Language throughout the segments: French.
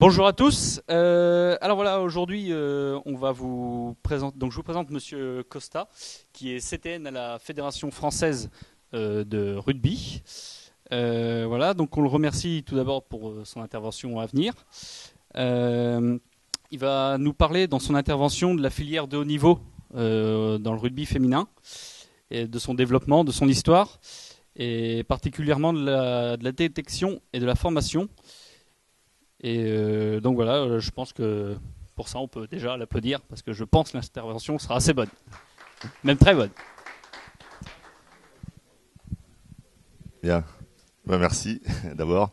Bonjour à tous. Alors voilà, aujourd'hui, on va vous présenter. Donc, je vous présente Monsieur Costa, qui est CTN à la Fédération française de rugby. Voilà, donc on le remercie tout d'abord pour son intervention à venir. Euh, il va nous parler dans son intervention de la filière de haut niveau dans le rugby féminin, et de son développement, de son histoire, et particulièrement de la détection et de la formation. Et donc voilà, je pense que pour ça, on peut déjà l'applaudir parce que je pense que l'intervention sera assez bonne, même très bonne. Bien, merci d'abord.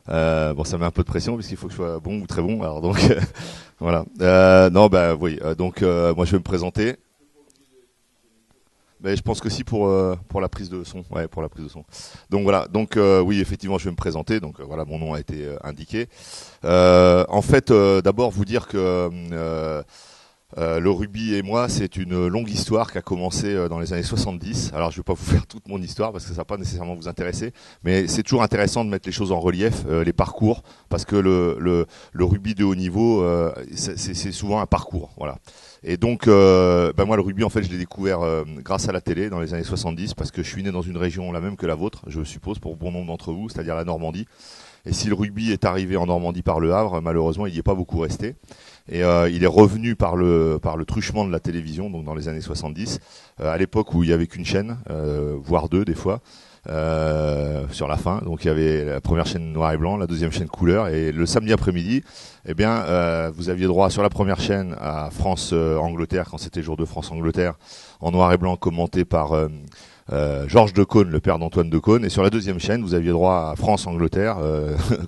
Bon, ça met un peu de pression puisqu'il faut que je sois bon ou très bon. Alors donc voilà. Non, bah oui. Moi, je vais me présenter. Mais je pense que si pour la prise de son. Ouais, pour la prise de son. Donc voilà. Oui, effectivement, je vais me présenter. Voilà, mon nom a été indiqué. En fait, d'abord vous dire que le rugby et moi, c'est une longue histoire qui a commencé dans les années 70. Alors, je ne vais pas vous faire toute mon histoire parce que ça va pas nécessairement vous intéresser, mais c'est toujours intéressant de mettre les choses en relief, les parcours, parce que le rugby de haut niveau, c'est souvent un parcours, voilà. Et donc, moi, le rugby, en fait, je l'ai découvert grâce à la télé dans les années 70, parce que je suis né dans une région la même que la vôtre, je suppose, pour bon nombre d'entre vous, c'est-à-dire la Normandie. Et si le rugby est arrivé en Normandie par le Havre, malheureusement, il n'y est pas beaucoup resté. Et il est revenu par le truchement de la télévision, donc dans les années 70, à l'époque où il y avait qu'une chaîne, voire deux des fois, sur la fin. Donc il y avait la première chaîne noir et blanc, la deuxième chaîne couleur, et le samedi après-midi, vous aviez droit sur la première chaîne à France-Angleterre, quand c'était jour de France-Angleterre, en noir et blanc, commenté par Georges Decaune, le père d'Antoine Decaune, et sur la deuxième chaîne, vous aviez droit à France-Angleterre,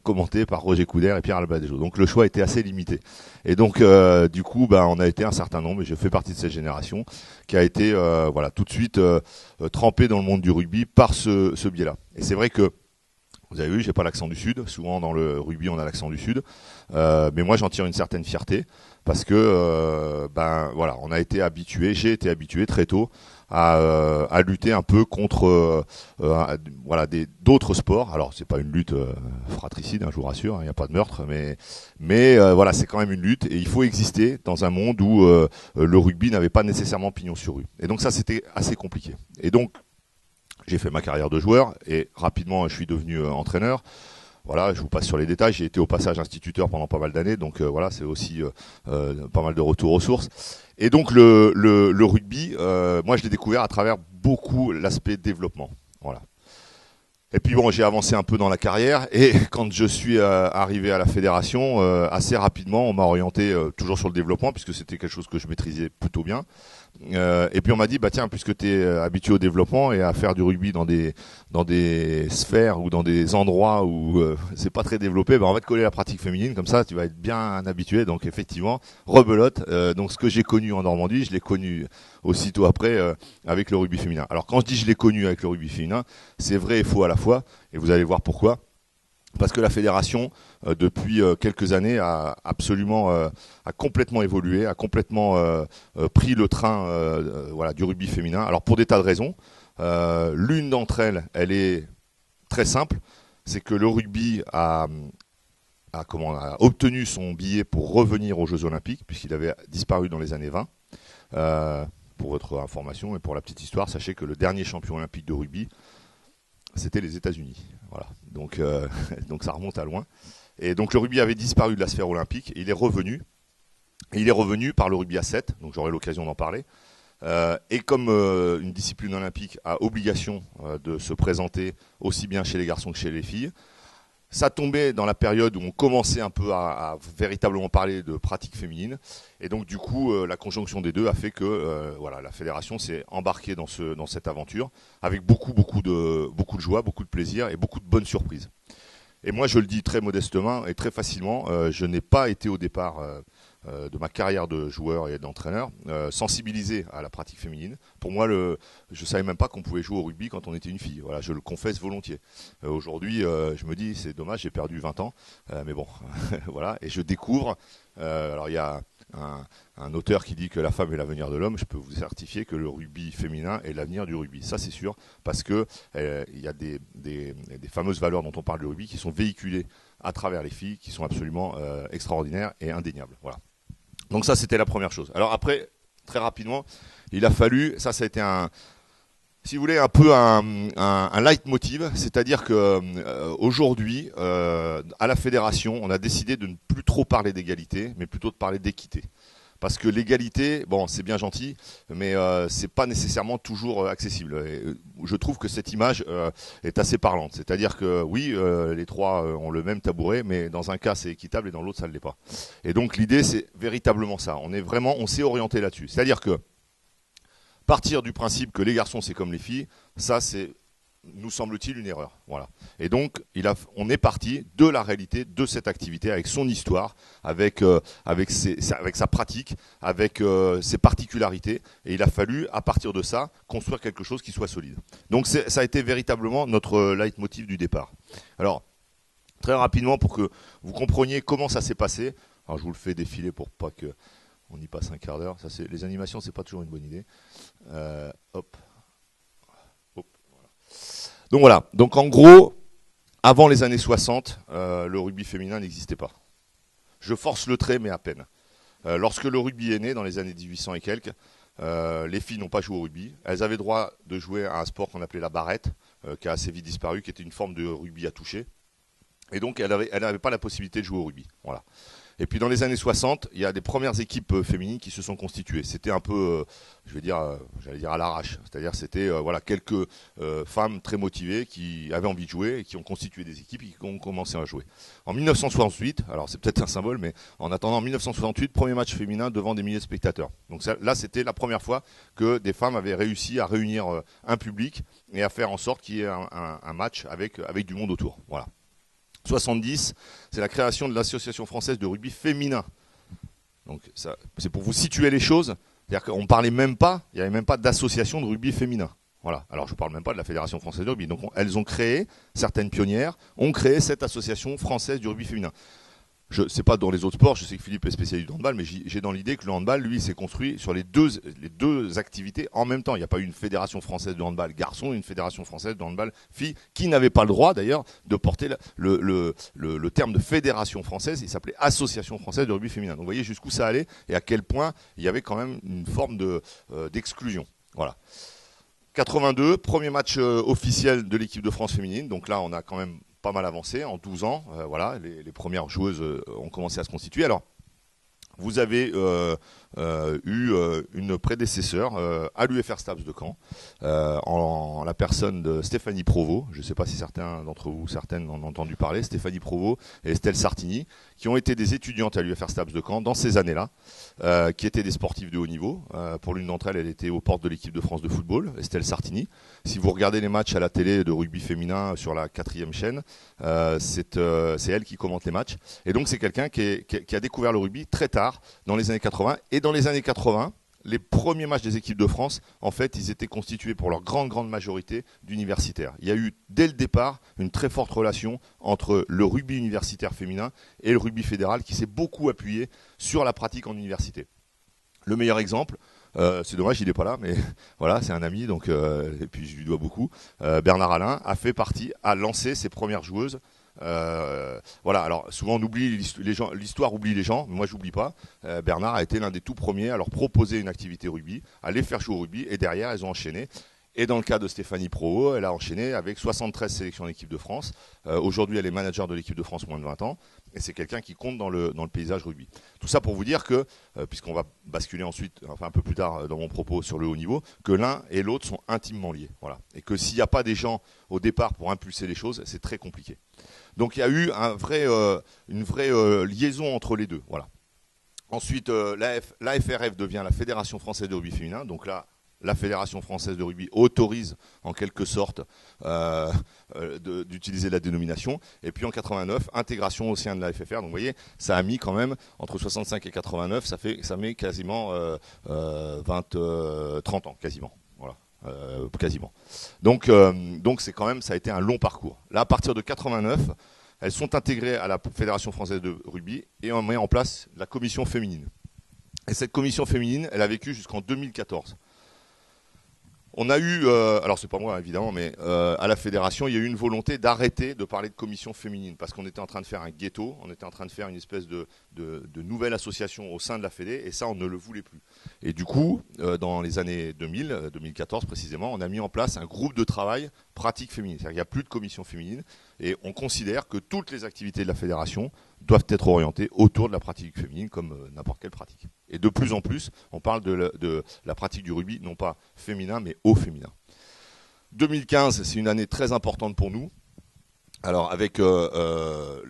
commenté par Roger Coudert et Pierre Albadejo. Donc le choix était assez limité. Et donc du coup, on a été un certain nombre, et je fais partie de cette génération, qui a été tout de suite trempé dans le monde du rugby par ce biais-là. Et c'est vrai que vous avez vu, j'ai pas l'accent du Sud. Souvent dans le rugby, on a l'accent du Sud, mais moi j'en tire une certaine fierté parce que on a été habitué, j'ai été habitué très tôt à lutter un peu contre d'autres sports. Alors c'est pas une lutte fratricide, je vous rassure, il n'y a pas de meurtre, mais voilà, c'est quand même une lutte et il faut exister dans un monde où le rugby n'avait pas nécessairement pignon sur rue. Et donc ça, c'était assez compliqué. Et donc j'ai fait ma carrière de joueur et rapidement je suis devenu entraîneur. Voilà, je vous passe sur les détails. J'ai été au passage instituteur pendant pas mal d'années, donc voilà, c'est aussi pas mal de retour aux sources. Et donc le rugby, moi je l'ai découvert à travers beaucoup l'aspect développement. Voilà. Et puis bon, j'ai avancé un peu dans la carrière et quand je suis arrivé à la fédération, assez rapidement, on m'a orienté toujours sur le développement puisque c'était quelque chose que je maîtrisais plutôt bien. Et puis on m'a dit, tiens, puisque tu es habitué au développement et à faire du rugby dans des sphères ou dans des endroits où c'est pas très développé, on va te coller la pratique féminine, comme ça tu vas être bien habitué. Donc effectivement, rebelote. Donc ce que j'ai connu en Normandie, je l'ai connu aussitôt après avec le rugby féminin. Alors quand je dis je l'ai connu avec le rugby féminin, c'est vrai et faux à la fois, et vous allez voir pourquoi. Parce que la fédération, depuis quelques années, a complètement évolué, a complètement pris le train du rugby féminin. Alors pour des tas de raisons. L'une d'entre elles, elle est très simple, c'est que le rugby a obtenu son billet pour revenir aux Jeux Olympiques, puisqu'il avait disparu dans les années 20. Pour votre information et pour la petite histoire, sachez que le dernier champion olympique de rugby, c'était les États-Unis. Voilà. Donc ça remonte à loin. Et donc le rugby avait disparu de la sphère olympique et il est revenu. Et il est revenu par le rugby à 7, donc j'aurai l'occasion d'en parler. Et comme une discipline olympique a obligation de se présenter aussi bien chez les garçons que chez les filles, ça tombait dans la période où on commençait un peu à véritablement parler de pratique féminine. Et donc du coup, la conjonction des deux a fait que la fédération s'est embarquée dans cette aventure avec beaucoup de joie, beaucoup de plaisir et beaucoup de bonnes surprises. Et moi, je le dis très modestement et très facilement, je n'ai pas été au départ de ma carrière de joueur et d'entraîneur sensibilisé à la pratique féminine. Pour moi, je savais même pas qu'on pouvait jouer au rugby quand on était une fille. Voilà, je le confesse volontiers. Aujourd'hui, je me dis c'est dommage, j'ai perdu 20 ans, mais bon, voilà. Et je découvre. Alors il y a un auteur qui dit que la femme est l'avenir de l'homme, je peux vous certifier que le rugby féminin est l'avenir du rugby. Ça, c'est sûr, parce que il y a des fameuses valeurs dont on parle du rugby qui sont véhiculées à travers les filles, qui sont absolument extraordinaires et indéniables. Voilà. Donc ça, c'était la première chose. Alors après, très rapidement, il a fallu, ça a été si vous voulez, un peu un leitmotiv, c'est-à-dire que aujourd'hui, à la fédération, on a décidé de ne plus trop parler d'égalité, mais plutôt de parler d'équité. Parce que l'égalité, bon, c'est bien gentil, mais c'est pas nécessairement toujours accessible. Et, je trouve que cette image est assez parlante. C'est-à-dire que oui, les trois ont le même tabouret, mais dans un cas c'est équitable et dans l'autre ça ne l'est pas. Et donc l'idée c'est véritablement ça. On s'est orienté là-dessus. C'est-à-dire que partir du principe que les garçons c'est comme les filles, ça c'est, nous semble-t-il, une erreur. Voilà. Et donc on est parti de la réalité de cette activité avec son histoire, avec sa pratique, avec ses particularités. Et il a fallu, à partir de ça, construire quelque chose qui soit solide. Donc ça a été véritablement notre leitmotiv du départ. Alors, très rapidement, pour que vous compreniez comment ça s'est passé, alors je vous le fais défiler pour pas que on y passe un quart d'heure. Les animations, c'est pas toujours une bonne idée. Hop. Voilà. Donc voilà. Donc en gros, avant les années 60, le rugby féminin n'existait pas. Je force le trait, mais à peine. Lorsque le rugby est né, dans les années 1800 et quelques, les filles n'ont pas joué au rugby. Elles avaient droit de jouer à un sport qu'on appelait la barrette, qui a assez vite disparu, qui était une forme de rugby à toucher. Et donc, elles n'avaient pas la possibilité de jouer au rugby. Voilà. Et puis dans les années 60, il y a des premières équipes féminines qui se sont constituées. C'était un peu, j'allais dire à l'arrache. C'est-à-dire c'était quelques femmes très motivées qui avaient envie de jouer et qui ont constitué des équipes et qui ont commencé à jouer. En 1968, alors c'est peut-être un symbole, mais en attendant, en 1968, premier match féminin devant des milliers de spectateurs. Donc là, c'était la première fois que des femmes avaient réussi à réunir un public et à faire en sorte qu'il y ait un match avec du monde autour. Voilà. 70, c'est la création de l'Association française de rugby féminin. Donc ça, c'est pour vous situer les choses. C'est-à-dire qu'on parlait même pas, il n'y avait même pas d'association de rugby féminin. Voilà. Alors je ne parle même pas de la Fédération française de rugby. Donc elles ont créé, certaines pionnières, ont créé cette association française du rugby féminin. Je ne sais pas dans les autres sports, je sais que Philippe est spécialiste du handball, mais j'ai dans l'idée que le handball, lui, s'est construit sur les deux activités en même temps. Il n'y a pas eu une fédération française de handball garçon et une fédération française de handball fille, qui n'avait pas le droit d'ailleurs de porter le terme de fédération française. Il s'appelait Association française de rugby féminin. Donc vous voyez jusqu'où ça allait et à quel point il y avait quand même une forme d'exclusion. Voilà. 82, premier match officiel de l'équipe de France féminine. Donc là, on a quand même pas mal avancé en 12 ans. Voilà, les premières joueuses ont commencé à se constituer. Alors, vous avez eu une prédécesseur à l'UFR Stabs de Caen, en la personne de Stéphanie Provost. Je ne sais pas si certains d'entre vous, certaines en ont entendu parler. Stéphanie Provost et Estelle Sartini, qui ont été des étudiantes à l'UFR Stabs de Caen dans ces années-là, qui étaient des sportifs de haut niveau. Pour l'une d'entre elles, elle était aux portes de l'équipe de France de football, Estelle Sartini. Si vous regardez les matchs à la télé de rugby féminin sur la 4e chaîne, c'est elle qui commente les matchs. Et donc c'est quelqu'un qui a découvert le rugby très tard, dans les années 80. Et dans les années 80, les premiers matchs des équipes de France, en fait, ils étaient constitués pour leur grande majorité d'universitaires. Il y a eu, dès le départ, une très forte relation entre le rugby universitaire féminin et le rugby fédéral qui s'est beaucoup appuyé sur la pratique en université. Le meilleur exemple, c'est dommage, il n'est pas là, mais voilà, c'est un ami, donc, et puis je lui dois beaucoup. Bernard Alain a lancé ses premières joueuses. Voilà, alors souvent on oublie l'histoire oublie les gens, mais moi j'oublie pas. Bernard a été l'un des tout premiers à leur proposer une activité rugby, à les faire jouer au rugby, et derrière elles ont enchaîné. Et dans le cas de Stéphanie Provost, elle a enchaîné avec 73 sélections d'équipe de France. Aujourd'hui, elle est manager de l'équipe de France moins de 20 ans. Et c'est quelqu'un qui compte dans le paysage rugby. Tout ça pour vous dire que, puisqu'on va basculer ensuite, enfin un peu plus tard dans mon propos sur le haut niveau, que l'un et l'autre sont intimement liés. Voilà. Et que s'il n'y a pas des gens au départ pour impulser les choses, c'est très compliqué. Donc il y a eu une vraie liaison entre les deux. Voilà. Ensuite, l'AFRF devient la Fédération française de rugby féminin. Donc là, la Fédération française de rugby autorise en quelque sorte d'utiliser la dénomination. Et puis en 89, intégration au sein de la FFR. Donc vous voyez, ça a mis quand même, entre 65 et 89, ça met quasiment 30 ans, quasiment. Voilà. Quasiment. Donc c'est quand même, ça a été un long parcours. Là, à partir de 89, elles sont intégrées à la Fédération française de rugby et on met en place la commission féminine. Et cette commission féminine, elle a vécu jusqu'en 2014. On a eu, alors c'est pas moi évidemment, mais à la fédération, il y a eu une volonté d'arrêter de parler de commission féminine parce qu'on était en train de faire un ghetto, on était en train de faire une espèce de nouvelle association au sein de la fédé, et ça on ne le voulait plus. Et du coup, dans les années 2000, 2014 précisément, on a mis en place un groupe de travail pratique féminine. C'est-à-dire qu'il n'y a plus de commission féminine et on considère que toutes les activités de la fédération doivent être orientées autour de la pratique féminine comme n'importe quelle pratique. Et de plus en plus, on parle de la pratique du rugby, non pas féminin, mais au féminin. 2015, c'est une année très importante pour nous. Alors avec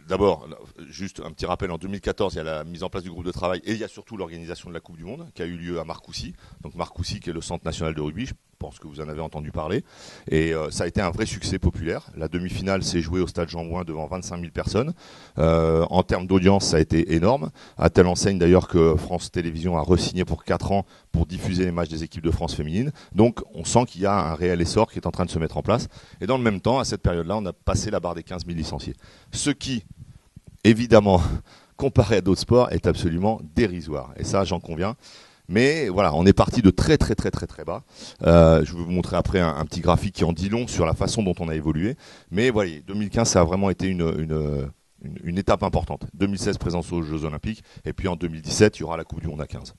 d'abord, juste un petit rappel, en 2014, il y a la mise en place du groupe de travail et il y a surtout l'organisation de la Coupe du Monde qui a eu lieu à Marcoussis. Donc Marcoussis qui est le centre national de rugby, je pense que vous en avez entendu parler. Et ça a été un vrai succès populaire. La demi-finale s'est jouée au stade Jean-Bouin devant 25 000 personnes. En termes d'audience, ça a été énorme. À telle enseigne d'ailleurs que France Télévisions a re-signé pour 4 ans pour diffuser les matchs des équipes de France féminines. Donc on sent qu'il y a un réel essor qui est en train de se mettre en place. Et dans le même temps, à cette période-là, on a passé la barre des 15 000 licenciés. Ce qui, évidemment, comparé à d'autres sports, est absolument dérisoire. Et ça, j'en conviens. Mais voilà, on est parti de très très très très très bas. Je vais vous montrer après un petit graphique qui en dit long sur la façon dont on a évolué. Mais voilà, 2015, ça a vraiment été une étape importante. 2016, présence aux Jeux Olympiques. Et puis en 2017, il y aura la Coupe du Monde à 15.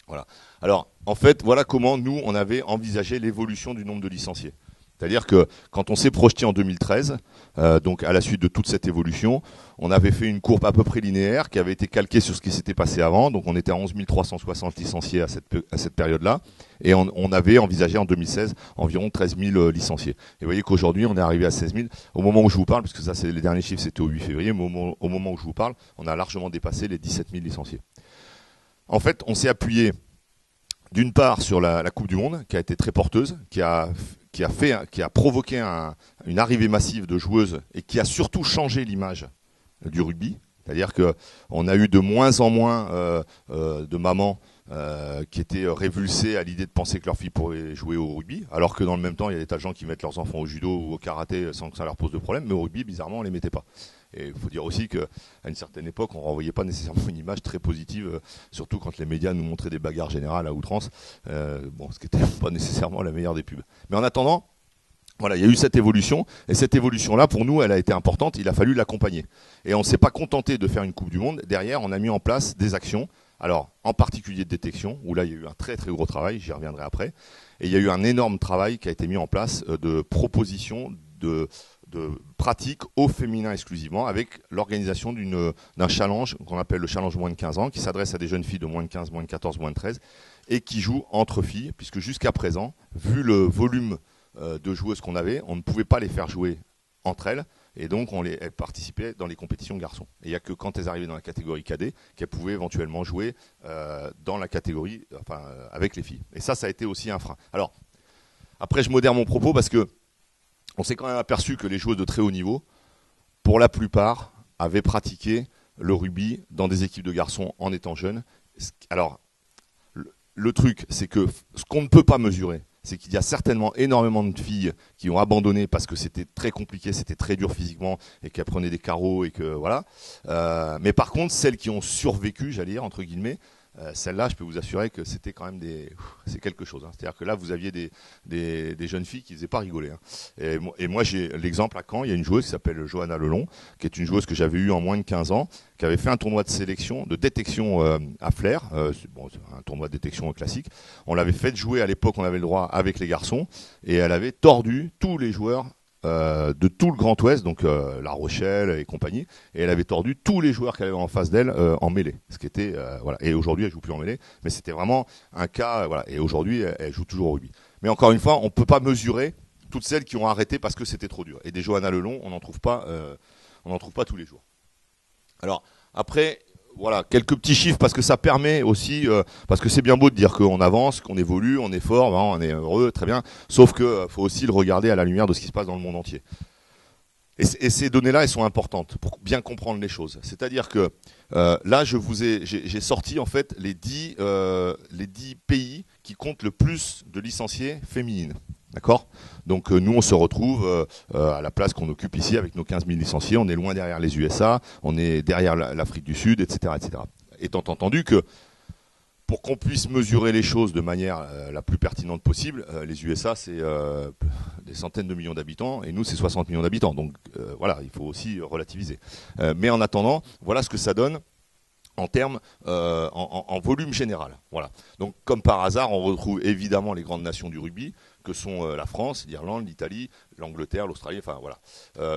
Voilà. Alors, en fait, voilà comment nous, on avait envisagé l'évolution du nombre de licenciés. C'est-à-dire que quand on s'est projeté en 2013, donc à la suite de toute cette évolution, on avait fait une courbe à peu près linéaire qui avait été calquée sur ce qui s'était passé avant. Donc on était à 11 360 licenciés à cette période-là. Et on avait envisagé en 2016 environ 13 000 licenciés. Et vous voyez qu'aujourd'hui, on est arrivé à 16 000. Au moment où je vous parle, parce que ça, c'est les derniers chiffres, c'était au 8 février, mais au moment où je vous parle, on a largement dépassé les 17 000 licenciés. En fait, on s'est appuyé d'une part sur la Coupe du Monde, qui a été très porteuse, qui a provoqué une arrivée massive de joueuses et qui a surtout changé l'image du rugby. C'est-à-dire qu'on a eu de moins en moins de mamans qui étaient révulsées à l'idée de penser que leurs filles pourraient jouer au rugby, alors que dans le même temps, il y a des tas de gens qui mettent leurs enfants au judo ou au karaté sans que ça leur pose de problème, mais au rugby, bizarrement, on ne les mettait pas. Et il faut dire aussi qu'à une certaine époque, on ne renvoyait pas nécessairement une image très positive, surtout quand les médias nous montraient des bagarres générales à outrance, ce qui n'était pas nécessairement la meilleure des pubs. Mais en attendant, voilà, il y a eu cette évolution, et cette évolution-là, pour nous, elle a été importante, il a fallu l'accompagner. Et on ne s'est pas contenté de faire une Coupe du Monde, derrière, on a mis en place des actions, alors en particulier de détection, où là, il y a eu un très très gros travail, j'y reviendrai après, et il y a eu un énorme travail qui a été mis en place de propositions de pratiques au féminin exclusivement, avec l'organisation d'un challenge qu'on appelle le challenge moins de 15 ans, qui s'adresse à des jeunes filles de moins de 15, moins de 14, moins de 13, et qui joue entre filles, puisque jusqu'à présent, vu le volume de joueuses qu'on avait, on ne pouvait pas les faire jouer entre elles, et donc elles participaient dans les compétitions garçons. Et il n'y a que quand elles arrivaient dans la catégorie cadet qu'elles pouvaient éventuellement jouer dans la catégorie, avec les filles. Et ça a été aussi un frein. Alors, après je modère mon propos parce que on s'est quand même aperçu que les joueuses de très haut niveau, pour la plupart, avaient pratiqué le rugby dans des équipes de garçons en étant jeunes. Alors, le truc, c'est que ce qu'on ne peut pas mesurer, c'est qu'il y a certainement énormément de filles qui ont abandonné parce que c'était très compliqué, c'était très dur physiquement et qu'elles prenaient des carreaux et que voilà. Mais par contre, celles qui ont survécu, j'allais dire entre guillemets, celles-là, je peux vous assurer que c'était quand même c'est quelque chose. Hein. C'est-à-dire que là, vous aviez des jeunes filles qui ne faisaient pas rigoler. Hein. Et moi, j'ai l'exemple à Caen, il y a une joueuse qui s'appelle Johanna Lelon, qui est une joueuse que j'avais eue en moins de 15 ans, qui avait fait un tournoi de sélection, de détection à Flers, c'est un tournoi de détection classique. On l'avait fait jouer à l'époque, on avait le droit avec les garçons, et elle avait tordu tous les joueurs de tout le Grand Ouest, donc La Rochelle et compagnie, et elle avait tordu tous les joueurs qu'elle avait en face d'elle en mêlée. Ce qui était voilà. Et aujourd'hui, elle joue plus en mêlée, mais c'était vraiment un cas. Voilà. Et aujourd'hui, elle joue toujours au rugby. Mais encore une fois, on ne peut pas mesurer toutes celles qui ont arrêté parce que c'était trop dur. Et des Johanna Lelon, on n'en trouve pas tous les jours. Alors après. Voilà, quelques petits chiffres parce que ça permet aussi, parce que c'est bien beau de dire qu'on avance, qu'on évolue, on est fort, on est heureux, très bien, sauf qu'il faut aussi le regarder à la lumière de ce qui se passe dans le monde entier. Et ces données-là, elles sont importantes pour bien comprendre les choses. C'est-à-dire que là, j'ai sorti en fait les 10 pays qui comptent le plus de licenciés féminines. D'accord ? Donc nous, on se retrouve à la place qu'on occupe ici avec nos 15 000 licenciés. On est loin derrière les USA, on est derrière l'Afrique du Sud, etc., etc. Étant entendu que pour qu'on puisse mesurer les choses de manière la plus pertinente possible, les USA, c'est des centaines de millions d'habitants, et nous, c'est 60 millions d'habitants. Donc voilà, il faut aussi relativiser. Mais en attendant, voilà ce que ça donne en termes, en volume général. Voilà. Donc, comme par hasard, on retrouve évidemment les grandes nations du rugby, que sont la France, l'Irlande, l'Italie, l'Angleterre, l'Australie, enfin voilà.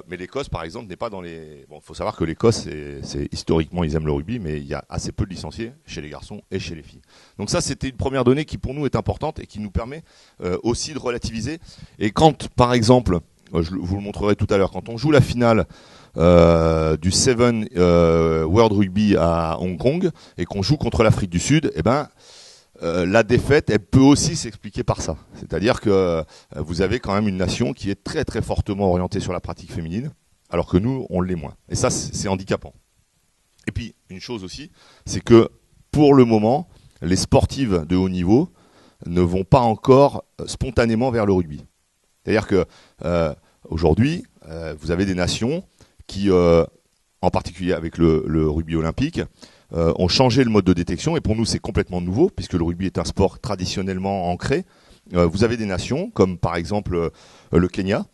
Mais l'Écosse, par exemple, n'est pas dans les... Bon, il faut savoir que l'Écosse, c'est historiquement, ils aiment le rugby, mais il y a assez peu de licenciés chez les garçons et chez les filles. Donc ça, c'était une première donnée qui, pour nous, est importante et qui nous permet aussi de relativiser. Et quand, par exemple, je vous le montrerai tout à l'heure, quand on joue la finale du Seven World Rugby à Hong Kong et qu'on joue contre l'Afrique du Sud, eh ben, la défaite, elle peut aussi s'expliquer par ça. C'est-à-dire que vous avez quand même une nation qui est très très fortement orientée sur la pratique féminine, alors que nous, on l'est moins. Et ça, c'est handicapant. Et puis, une chose aussi, c'est que pour le moment, les sportives de haut niveau ne vont pas encore spontanément vers le rugby. C'est-à-dire que aujourd'hui, vous avez des nations qui, en particulier avec le rugby olympique, ont changé le mode de détection. Et pour nous, c'est complètement nouveau, puisque le rugby est un sport traditionnellement ancré. Vous avez des nations, comme par exemple le Kenya.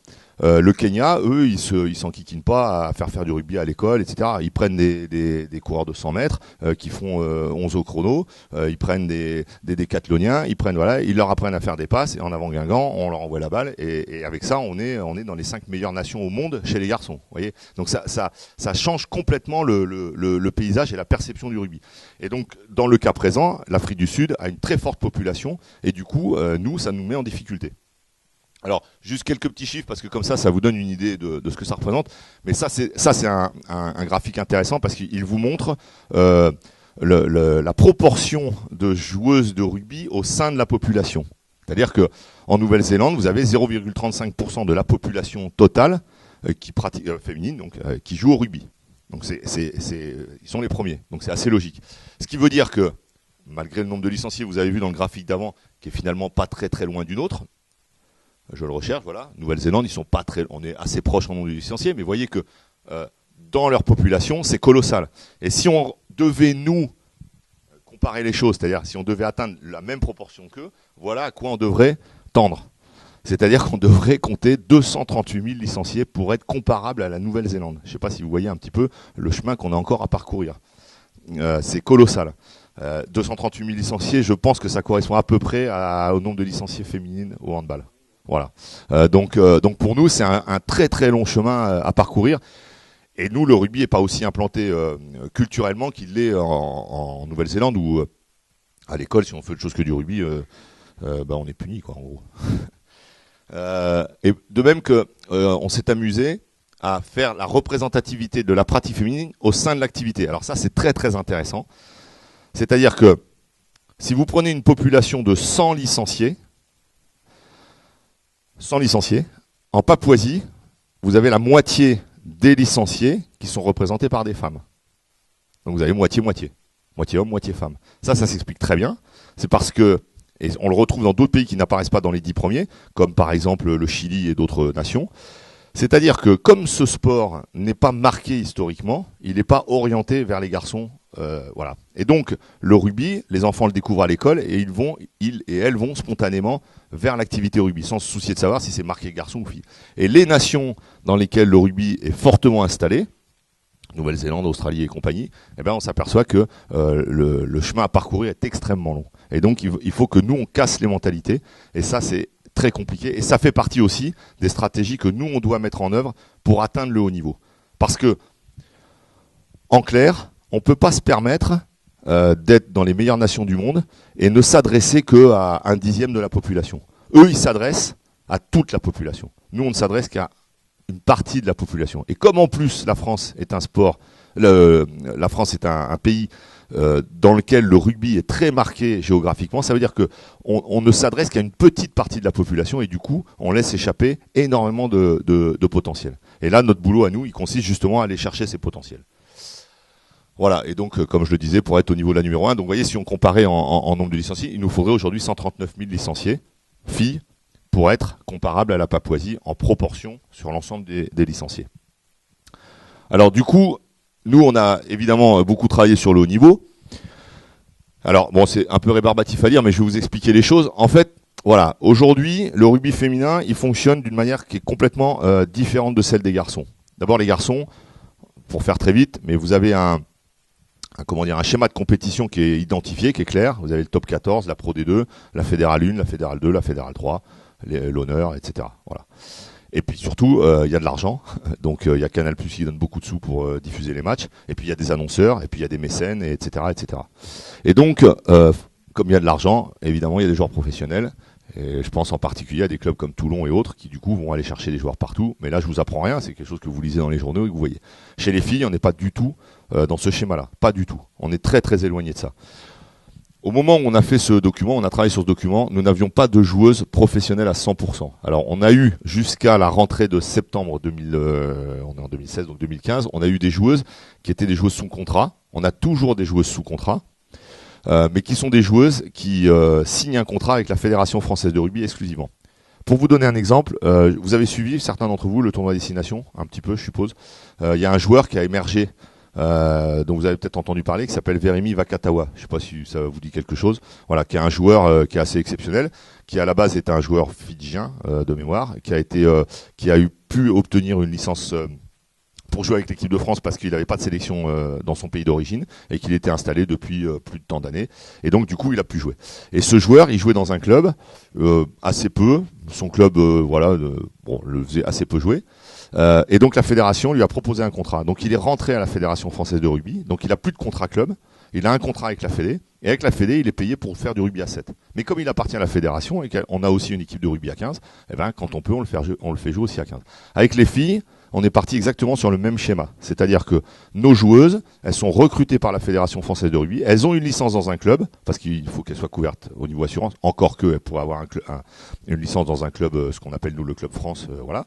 Le Kenya, eux, ils s'enquiquinent pas à faire du rugby à l'école, etc. Ils prennent des coureurs de 100 mètres qui font 11 au chrono. Ils prennent des décathloniens. Ils leur apprennent à faire des passes. Et en avant Guingamp, on leur envoie la balle. Et avec ça, on est dans les 5 meilleures nations au monde chez les garçons. Vous voyez. Donc ça change complètement le paysage et la perception du rugby. Et donc, dans le cas présent, l'Afrique du Sud a une très forte population. Et du coup, nous, ça nous met en difficulté. Alors, juste quelques petits chiffres, parce que comme ça vous donne une idée de ce que ça représente. Mais ça, c'est un graphique intéressant, parce qu'il vous montre la proportion de joueuses de rugby au sein de la population. C'est-à-dire qu'en Nouvelle-Zélande, vous avez 0,35% de la population totale qui pratique féminine, donc qui joue au rugby. Donc ils sont les premiers. Donc c'est assez logique. Ce qui veut dire que, malgré le nombre de licenciés, vous avez vu dans le graphique d'avant, qui est finalement pas très très loin d'une autre. Je le recherche, voilà. Nouvelle-Zélande, on est assez proche en nombre de licenciés, mais vous voyez que dans leur population, c'est colossal. Et si on devait nous comparer les choses, c'est-à-dire si on devait atteindre la même proportion qu'eux, voilà à quoi on devrait tendre. C'est-à-dire qu'on devrait compter 238 000 licenciés pour être comparable à la Nouvelle-Zélande. Je ne sais pas si vous voyez un petit peu le chemin qu'on a encore à parcourir. C'est colossal. 238 000 licenciés, je pense que ça correspond à peu près au nombre de licenciés féminines au handball. Voilà. Donc pour nous, c'est un très très long chemin à parcourir. Et nous, le rugby n'est pas aussi implanté culturellement qu'il l'est en Nouvelle-Zélande, où à l'école, si on fait autre chose que du rugby, on est puni, quoi, en gros. Et de même que on s'est amusé à faire la représentativité de la pratique féminine au sein de l'activité. Alors ça, c'est très très intéressant. C'est-à-dire que si vous prenez une population de 100 licenciés, en Papouasie, vous avez la moitié des licenciés qui sont représentés par des femmes. Donc vous avez moitié-moitié. Moitié homme, moitié femme. Ça s'explique très bien. C'est parce que, et on le retrouve dans d'autres pays qui n'apparaissent pas dans les 10 premiers, comme par exemple le Chili et d'autres nations. C'est-à-dire que comme ce sport n'est pas marqué historiquement, il n'est pas orienté vers les garçons. Voilà. Et donc le rugby, les enfants le découvrent à l'école et ils et elles vont spontanément vers l'activité rugby, sans se soucier de savoir si c'est marqué garçon ou fille. Et les nations dans lesquelles le rugby est fortement installé, Nouvelle-Zélande, Australie et compagnie, on s'aperçoit que le chemin à parcourir est extrêmement long. Et donc il faut que nous on casse les mentalités. Et ça c'est très compliqué. Et ça fait partie aussi des stratégies que nous on doit mettre en œuvre pour atteindre le haut niveau. Parce que, en clair, on ne peut pas se permettre d'être dans les meilleures nations du monde et ne s'adresser qu'à 1/10 de la population. Eux, ils s'adressent à toute la population. Nous, on ne s'adresse qu'à une partie de la population. Et comme en plus la France est un sport, la France est un pays dans lequel le rugby est très marqué géographiquement, ça veut dire qu'on ne s'adresse qu'à une petite partie de la population et du coup, on laisse échapper énormément de potentiel. Et là, notre boulot à nous, il consiste justement à aller chercher ces potentiels. Voilà, et donc, comme je le disais, pour être au niveau de la numéro 1, donc vous voyez, si on comparait en nombre de licenciés, il nous faudrait aujourd'hui 139 000 licenciés, filles, pour être comparable à la Papouasie en proportion sur l'ensemble des licenciés. Alors du coup, nous, on a évidemment beaucoup travaillé sur le haut niveau. Alors bon, c'est un peu rébarbatif à dire, mais je vais vous expliquer les choses. En fait, voilà, aujourd'hui, le rugby féminin, il fonctionne d'une manière qui est complètement différente de celle des garçons. D'abord, les garçons, pour faire très vite, mais vous avez un schéma de compétition qui est identifié, qui est clair. Vous avez le top 14, la Pro D2, la Fédérale 1, la Fédérale 2, la Fédérale 3, l'honneur, etc. Voilà. Et puis surtout, il y a de l'argent. Donc il y a Canal+ qui donne beaucoup de sous pour diffuser les matchs. Et puis il y a des annonceurs, et puis il y a des mécènes, etc., etc. Et donc, comme il y a de l'argent, évidemment, il y a des joueurs professionnels. Et je pense en particulier à des clubs comme Toulon et autres qui du coup vont aller chercher des joueurs partout. Mais là, je vous apprends rien, c'est quelque chose que vous lisez dans les journaux et que vous voyez. Chez les filles, on n'est pas du tout dans ce schéma-là, pas du tout. On est très très éloigné de ça. Au moment où on a fait ce document, on a travaillé sur ce document, nous n'avions pas de joueuses professionnelles à 100%. Alors on a eu jusqu'à la rentrée de septembre 2000, on est en 2016 donc 2015, on a eu des joueuses qui étaient des joueuses sous contrat. On a toujours des joueuses sous contrat. Mais qui sont des joueuses qui signent un contrat avec la Fédération française de rugby exclusivement. Pour vous donner un exemple, vous avez suivi, certains d'entre vous, le tournoi Destination, un petit peu, je suppose. Il y a un joueur qui a émergé, dont vous avez peut-être entendu parler, qui s'appelle Verimi Vakatawa. Je ne sais pas si ça vous dit quelque chose. Voilà, qui est un joueur qui est assez exceptionnel, qui à la base était un joueur fidjien de mémoire, qui a pu obtenir une licence pour jouer avec l'équipe de France parce qu'il n'avait pas de sélection dans son pays d'origine et qu'il était installé depuis plus de tant d'années. Et donc du coup, il a pu jouer. Et ce joueur, il jouait dans un club assez peu. Son club, le faisait assez peu jouer. Et donc la fédération lui a proposé un contrat. Donc il est rentré à la Fédération française de rugby. Donc il a plus de contrat club. Il a un contrat avec la Fédé. Et avec la Fédé, il est payé pour faire du rugby à 7. Mais comme il appartient à la fédération et qu'on a aussi une équipe de rugby à 15, eh ben, quand on peut, on le fait jouer aussi à 15. Avec les filles, on est parti exactement sur le même schéma. C'est-à-dire que nos joueuses, elles sont recrutées par la Fédération française de rugby. Elles ont une licence dans un club, parce qu'il faut qu'elles soient couvertes au niveau assurance. Encore qu'elles pourraient avoir une licence dans un club, ce qu'on appelle nous le Club France, voilà.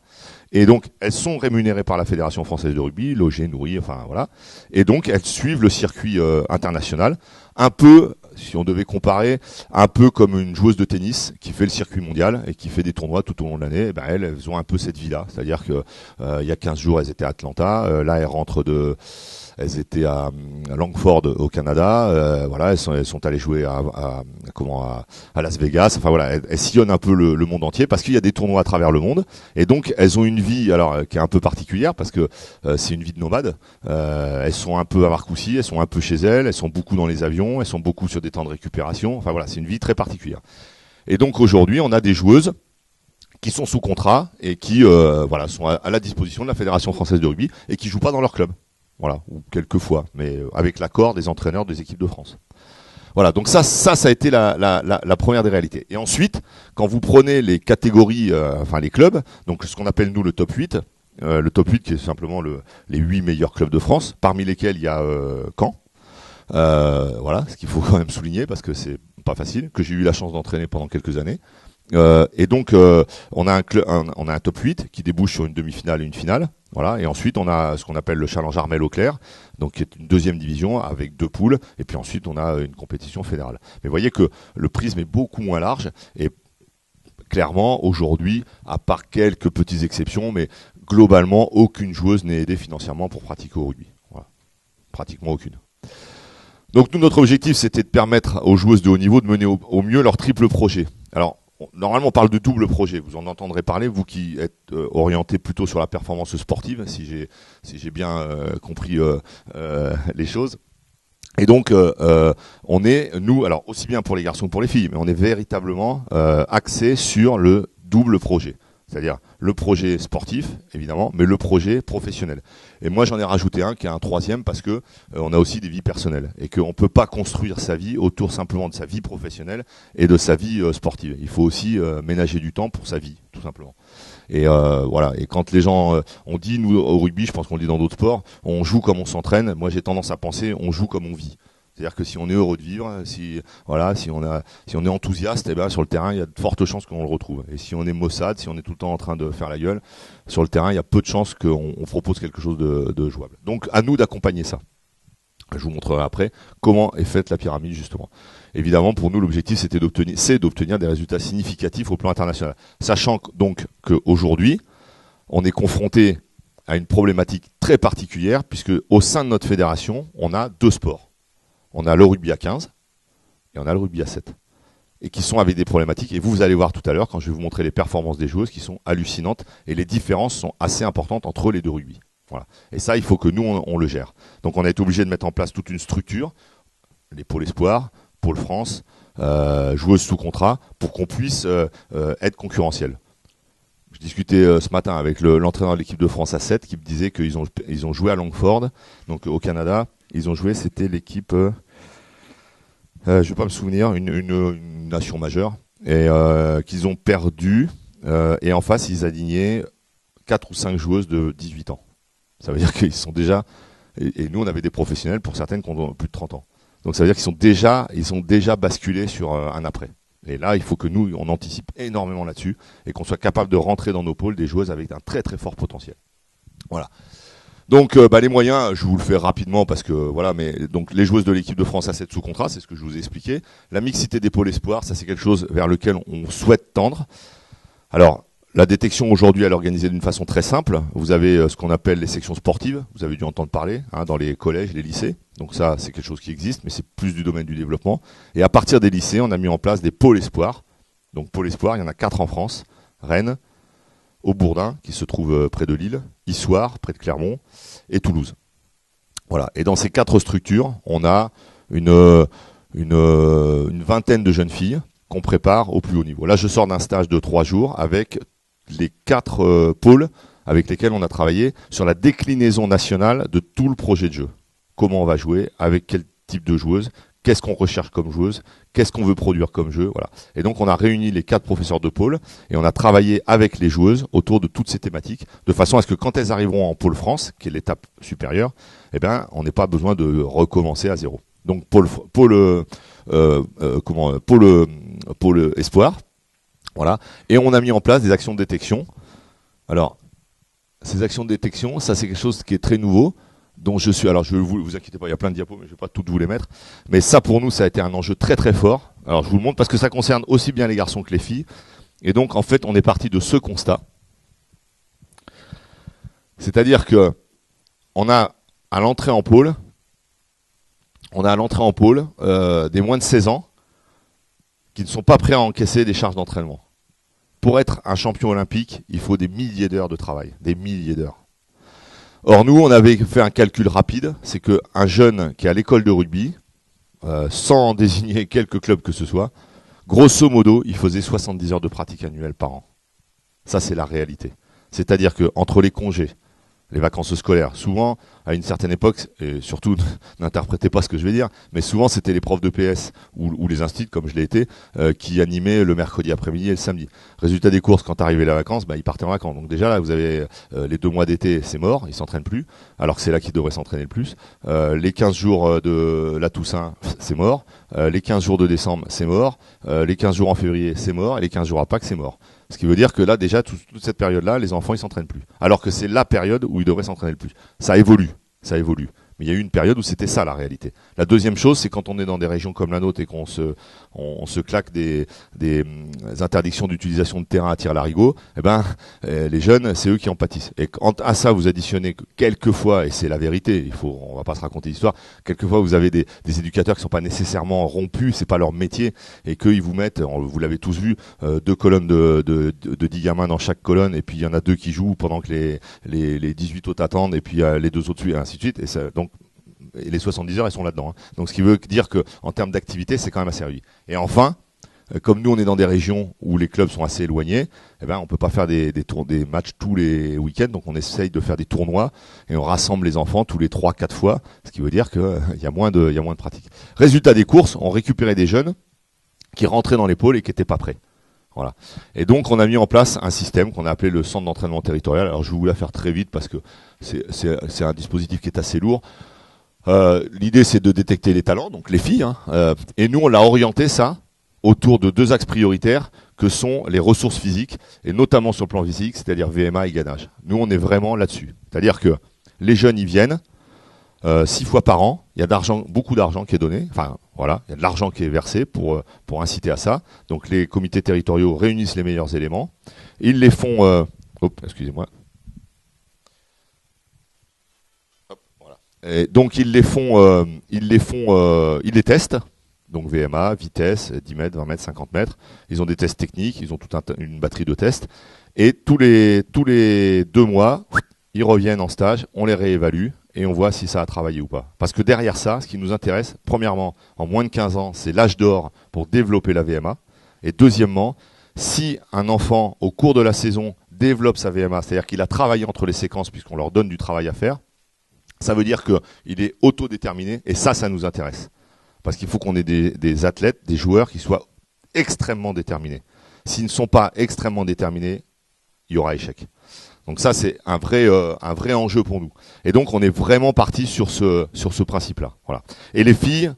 Et donc, elles sont rémunérées par la Fédération française de rugby, logées, nourries, enfin voilà. Et donc, elles suivent le circuit international. Un peu, si on devait comparer, un peu comme une joueuse de tennis qui fait le circuit mondial et qui fait des tournois tout au long de l'année. Ben elles ont un peu cette vie-là. C'est-à-dire que il y a 15 jours, elles étaient à Atlanta. Là, elles étaient à Langford au Canada. Voilà, elles sont allées jouer à Las Vegas. Enfin voilà, elles sillonnent un peu le monde entier parce qu'il y a des tournois à travers le monde. Et donc, elles ont une vie alors qui est un peu particulière parce que c'est une vie de nomade. Elles sont un peu à Marcoussis, elles sont un peu chez elles sont beaucoup dans les avions, elles sont beaucoup sur des temps de récupération. Enfin voilà, c'est une vie très particulière. Et donc aujourd'hui, on a des joueuses qui sont sous contrat et qui sont à la disposition de la Fédération française de rugby et qui jouent pas dans leur club. Voilà, ou quelques fois, mais avec l'accord des entraîneurs des équipes de France. Voilà, donc ça a été la première des réalités. Et ensuite, quand vous prenez les catégories, les clubs, donc ce qu'on appelle nous le top 8, le top 8 qui est simplement les 8 meilleurs clubs de France, parmi lesquels il y a Caen. Voilà, ce qu'il faut quand même souligner parce que c'est pas facile, que j'ai eu la chance d'entraîner pendant quelques années. Et donc on a un top 8 qui débouche sur une demi-finale et une finale. Voilà, et ensuite on a ce qu'on appelle le Challenge Armel Auclair, donc qui est une deuxième division avec 2 poules, et puis ensuite on a une compétition fédérale. Mais vous voyez que le prisme est beaucoup moins large, et clairement aujourd'hui, à part quelques petites exceptions, mais globalement aucune joueuse n'est aidée financièrement pour pratiquer au rugby. Voilà. Pratiquement aucune. Donc nous, notre objectif, c'était de permettre aux joueuses de haut niveau de mener au mieux leur triple projet. Alors, normalement, on parle de double projet. Vous en entendrez parler, vous qui êtes orienté plutôt sur la performance sportive, si j'ai bien compris les choses. Et donc, on est, nous, alors aussi bien pour les garçons que pour les filles, mais on est véritablement axé sur le double projet. C'est-à-dire le projet sportif, évidemment, mais le projet professionnel. Et moi, j'en ai rajouté un qui est un troisième parce que on a aussi des vies personnelles et qu'on ne peut pas construire sa vie autour simplement de sa vie professionnelle et de sa vie sportive. Il faut aussi ménager du temps pour sa vie, tout simplement. Et voilà. Et quand les gens, on dit, nous, au rugby, je pense qu'on le dit dans d'autres sports, on joue comme on s'entraîne. Moi, j'ai tendance à penser, on joue comme on vit. C'est-à-dire que si on est heureux de vivre, si on est enthousiaste, eh ben sur le terrain, il y a de fortes chances qu'on le retrouve. Et si on est maussade, si on est tout le temps en train de faire la gueule, sur le terrain, il y a peu de chances qu'on propose quelque chose de jouable. Donc à nous d'accompagner ça. Je vous montrerai après comment est faite la pyramide justement. Évidemment, pour nous, l'objectif c'est d'obtenir des résultats significatifs au plan international. Sachant donc qu'aujourd'hui, on est confronté à une problématique très particulière puisque au sein de notre fédération, on a 2 sports. On a le rugby à 15, et on a le rugby à 7. Et qui sont avec des problématiques. Et vous allez voir tout à l'heure, quand je vais vous montrer les performances des joueuses, qui sont hallucinantes. Et les différences sont assez importantes entre les deux rugby. Voilà. Et ça, il faut que nous, on le gère. Donc on a été obligé de mettre en place toute une structure, les pôles espoirs, pôle France, joueuses sous contrat, pour qu'on puisse être concurrentiel. Je discutais ce matin avec l'entraîneur de l'équipe de France à 7 qui me disait qu'ils ont joué à Longford, donc au Canada. Ils ont joué, c'était l'équipe, je ne vais pas me souvenir, une nation majeure, et qu'ils ont perdu. Et en face, ils alignaient 4 ou 5 joueuses de 18 ans. Ça veut dire qu'ils sont déjà... Et nous, on avait des professionnels, pour certaines, qui ont plus de 30 ans. Donc ça veut dire qu'ils sont déjà basculés sur un après. Et là, il faut que nous, on anticipe énormément là-dessus et qu'on soit capable de rentrer dans nos pôles des joueuses avec un très très fort potentiel. Voilà. Donc les moyens, je vous le fais rapidement parce que voilà, mais donc les joueuses de l'équipe de France à 7 sous contrat, c'est ce que je vous ai expliqué. La mixité des pôles espoirs, ça c'est quelque chose vers lequel on souhaite tendre. Alors, la détection aujourd'hui, elle est organisée d'une façon très simple. Vous avez ce qu'on appelle les sections sportives. Vous avez dû entendre parler dans les collèges, les lycées. Donc ça, c'est quelque chose qui existe, mais c'est plus du domaine du développement. Et à partir des lycées, on a mis en place des pôles espoirs. Donc pôles espoirs, il y en a 4 en France. Rennes, Aubourdin, qui se trouve près de Lille, Issoire, près de Clermont, et Toulouse. Voilà. Et dans ces 4 structures, on a une vingtaine de jeunes filles qu'on prépare au plus haut niveau. Là, je sors d'un stage de 3 jours avec les 4 pôles avec lesquels on a travaillé sur la déclinaison nationale de tout le projet de jeu. Comment on va jouer, avec quel type de joueuse, qu'est-ce qu'on recherche comme joueuse, qu'est-ce qu'on veut produire comme jeu, voilà. Et donc on a réuni les 4 professeurs de pôle et on a travaillé avec les joueuses autour de toutes ces thématiques, de façon à ce que quand elles arriveront en pôle France, qui est l'étape supérieure, eh ben on n'ait pas besoin de recommencer à zéro. Donc pôle espoir. Voilà. Et on a mis en place des actions de détection. Alors, ces actions de détection, ça c'est quelque chose qui est très nouveau, dont je suis... Alors, vous inquiétez pas, il y a plein de diapos, mais je ne vais pas toutes vous les mettre. Mais ça, pour nous, ça a été un enjeu très très fort. Alors, je vous le montre parce que ça concerne aussi bien les garçons que les filles. Et donc, en fait, on est parti de ce constat. C'est-à-dire que on a à l'entrée en pôle, des moins de 16 ans qui ne sont pas prêts à encaisser des charges d'entraînement. Pour être un champion olympique, il faut des milliers d'heures de travail, des milliers d'heures. Or, nous, on avait fait un calcul rapide, c'est qu'un jeune qui est à l'école de rugby, sans désigner quelques clubs que ce soit, grosso modo, il faisait 70 heures de pratique annuelle par an. Ça, c'est la réalité. C'est-à-dire qu'entre les congés, les vacances scolaires, souvent, à une certaine époque, et surtout, n'interprétez pas ce que je vais dire, mais souvent, c'était les profs de PS ou les instituts, comme je l'ai été, qui animaient le mercredi après-midi et le samedi. Résultat des courses, quand arrivait la vacance, ils partaient en vacances. Donc déjà, là, vous avez les 2 mois d'été, c'est mort, ils s'entraînent plus, alors que c'est là qu'ils devraient s'entraîner le plus. Les 15 jours de la Toussaint, c'est mort. Les 15 jours de décembre, c'est mort. Les 15 jours en février, c'est mort. Et les 15 jours à Pâques, c'est mort. Ce qui veut dire que là, déjà, toute cette période-là, les enfants, ils s'entraînent plus. Alors que c'est la période où ils devraient s'entraîner le plus. Ça évolue. Mais il y a eu une période où c'était ça la réalité. La deuxième chose, c'est quand on est dans des régions comme la nôtre et qu'on se claque des interdictions d'utilisation de terrain à tir-larigot, les jeunes, c'est eux qui en pâtissent. Et quand à ça vous additionnez que quelquefois, et c'est la vérité, on va pas se raconter l'histoire, quelquefois vous avez des éducateurs qui sont pas nécessairement rompus, c'est pas leur métier, et qu'ils vous mettent, vous l'avez tous vu, 2 colonnes de 10 gamins dans chaque colonne, et puis il y en a 2 qui jouent pendant que les 18 autres attendent, et puis les 2 autres suivent, et ainsi de suite. Et les 70 heures, elles sont là-dedans. Donc, ce qui veut dire qu'en termes d'activité, c'est quand même assez réduit. Et enfin, comme nous, on est dans des régions où les clubs sont assez éloignés, on peut pas faire des matchs tous les week-ends. Donc, on essaye de faire des tournois et on rassemble les enfants tous les 3-4 fois. Ce qui veut dire qu'il y a moins de pratique. Résultat des courses, on récupérait des jeunes qui rentraient dans les pôles et qui étaient pas prêts. Voilà. Et donc, on a mis en place un système qu'on a appelé le centre d'entraînement territorial. Alors, je vais vous la faire très vite parce que c'est un dispositif qui est assez lourd. L'idée, c'est de détecter les talents, donc les filles. Et nous, on l'a orienté ça autour de 2 axes prioritaires que sont les ressources physiques, et notamment sur le plan physique, c'est-à-dire VMA et gainage. Nous, on est vraiment là-dessus. C'est-à-dire que les jeunes, ils viennent 6 fois par an. Il y a beaucoup d'argent qui est donné. Enfin, voilà, il y a de l'argent qui est versé pour inciter à ça. Donc, les comités territoriaux réunissent les meilleurs éléments. Ils les font... excusez-moi. Et donc ils les testent Donc VMA, vitesse, 10 mètres, 20 mètres, 50 mètres. Ils ont des tests techniques, ils ont toute une batterie de tests. Et tous les 2 mois, ils reviennent en stage, on les réévalue et on voit si ça a travaillé ou pas. Parce que derrière ça, ce qui nous intéresse, premièrement, en moins de 15 ans, c'est l'âge d'or pour développer la VMA. Et deuxièmement, si un enfant, au cours de la saison, développe sa VMA, c'est-à-dire qu'il a travaillé entre les séquences puisqu'on leur donne du travail à faire, ça veut dire qu'il est autodéterminé et ça nous intéresse. Parce qu'il faut qu'on ait des athlètes, des joueurs qui soient extrêmement déterminés. S'ils ne sont pas extrêmement déterminés, il y aura échec. Donc ça, c'est un vrai enjeu pour nous. Et donc, on est vraiment parti sur ce principe-là. Voilà. Et les filles,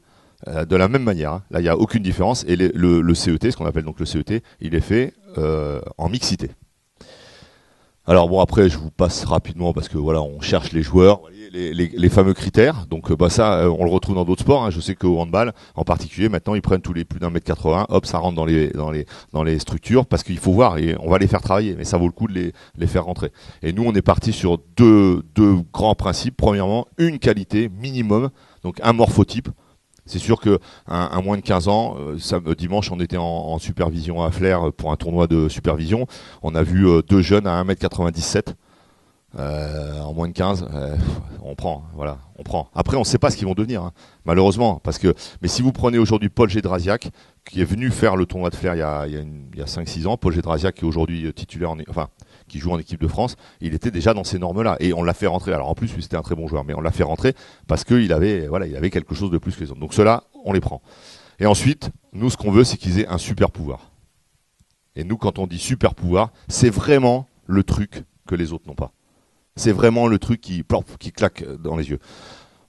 de la même manière, hein, là, il n'y a aucune différence. Et le CET, ce qu'on appelle donc le CET, il est fait en mixité. Alors bon, après, je vous passe rapidement parce que voilà, on cherche les joueurs, les fameux critères. Donc ça, on le retrouve dans d'autres sports. Hein. Je sais qu'au handball, en particulier, maintenant, ils prennent tous les plus d'1m80. Hop, ça rentre dans les structures parce qu'il faut voir et on va les faire travailler. Mais ça vaut le coup de les faire rentrer. Et nous, on est parti sur deux grands principes. Premièrement, une qualité minimum, donc un morphotype. C'est sûr que un moins de 15 ans, dimanche on était en supervision à Flers pour un tournoi de supervision. On a vu 2 jeunes à 1m97 en moins de 15. On prend, voilà, on prend. Après on ne sait pas ce qu'ils vont devenir, hein, malheureusement. Mais si vous prenez aujourd'hui Paul Gédrasiak, qui est venu faire le tournoi de Flers il y a 5-6 ans, Paul Gédrasiak qui est aujourd'hui titulaire, qui joue en équipe de France, il était déjà dans ces normes-là et on l'a fait rentrer. Alors en plus, lui, c'était un très bon joueur, mais on l'a fait rentrer parce qu'il avait quelque chose de plus que les autres. Donc ceux-là, on les prend. Et ensuite, nous, ce qu'on veut, c'est qu'ils aient un super pouvoir. Et nous, quand on dit super pouvoir, c'est vraiment le truc que les autres n'ont pas. C'est vraiment le truc qui claque dans les yeux.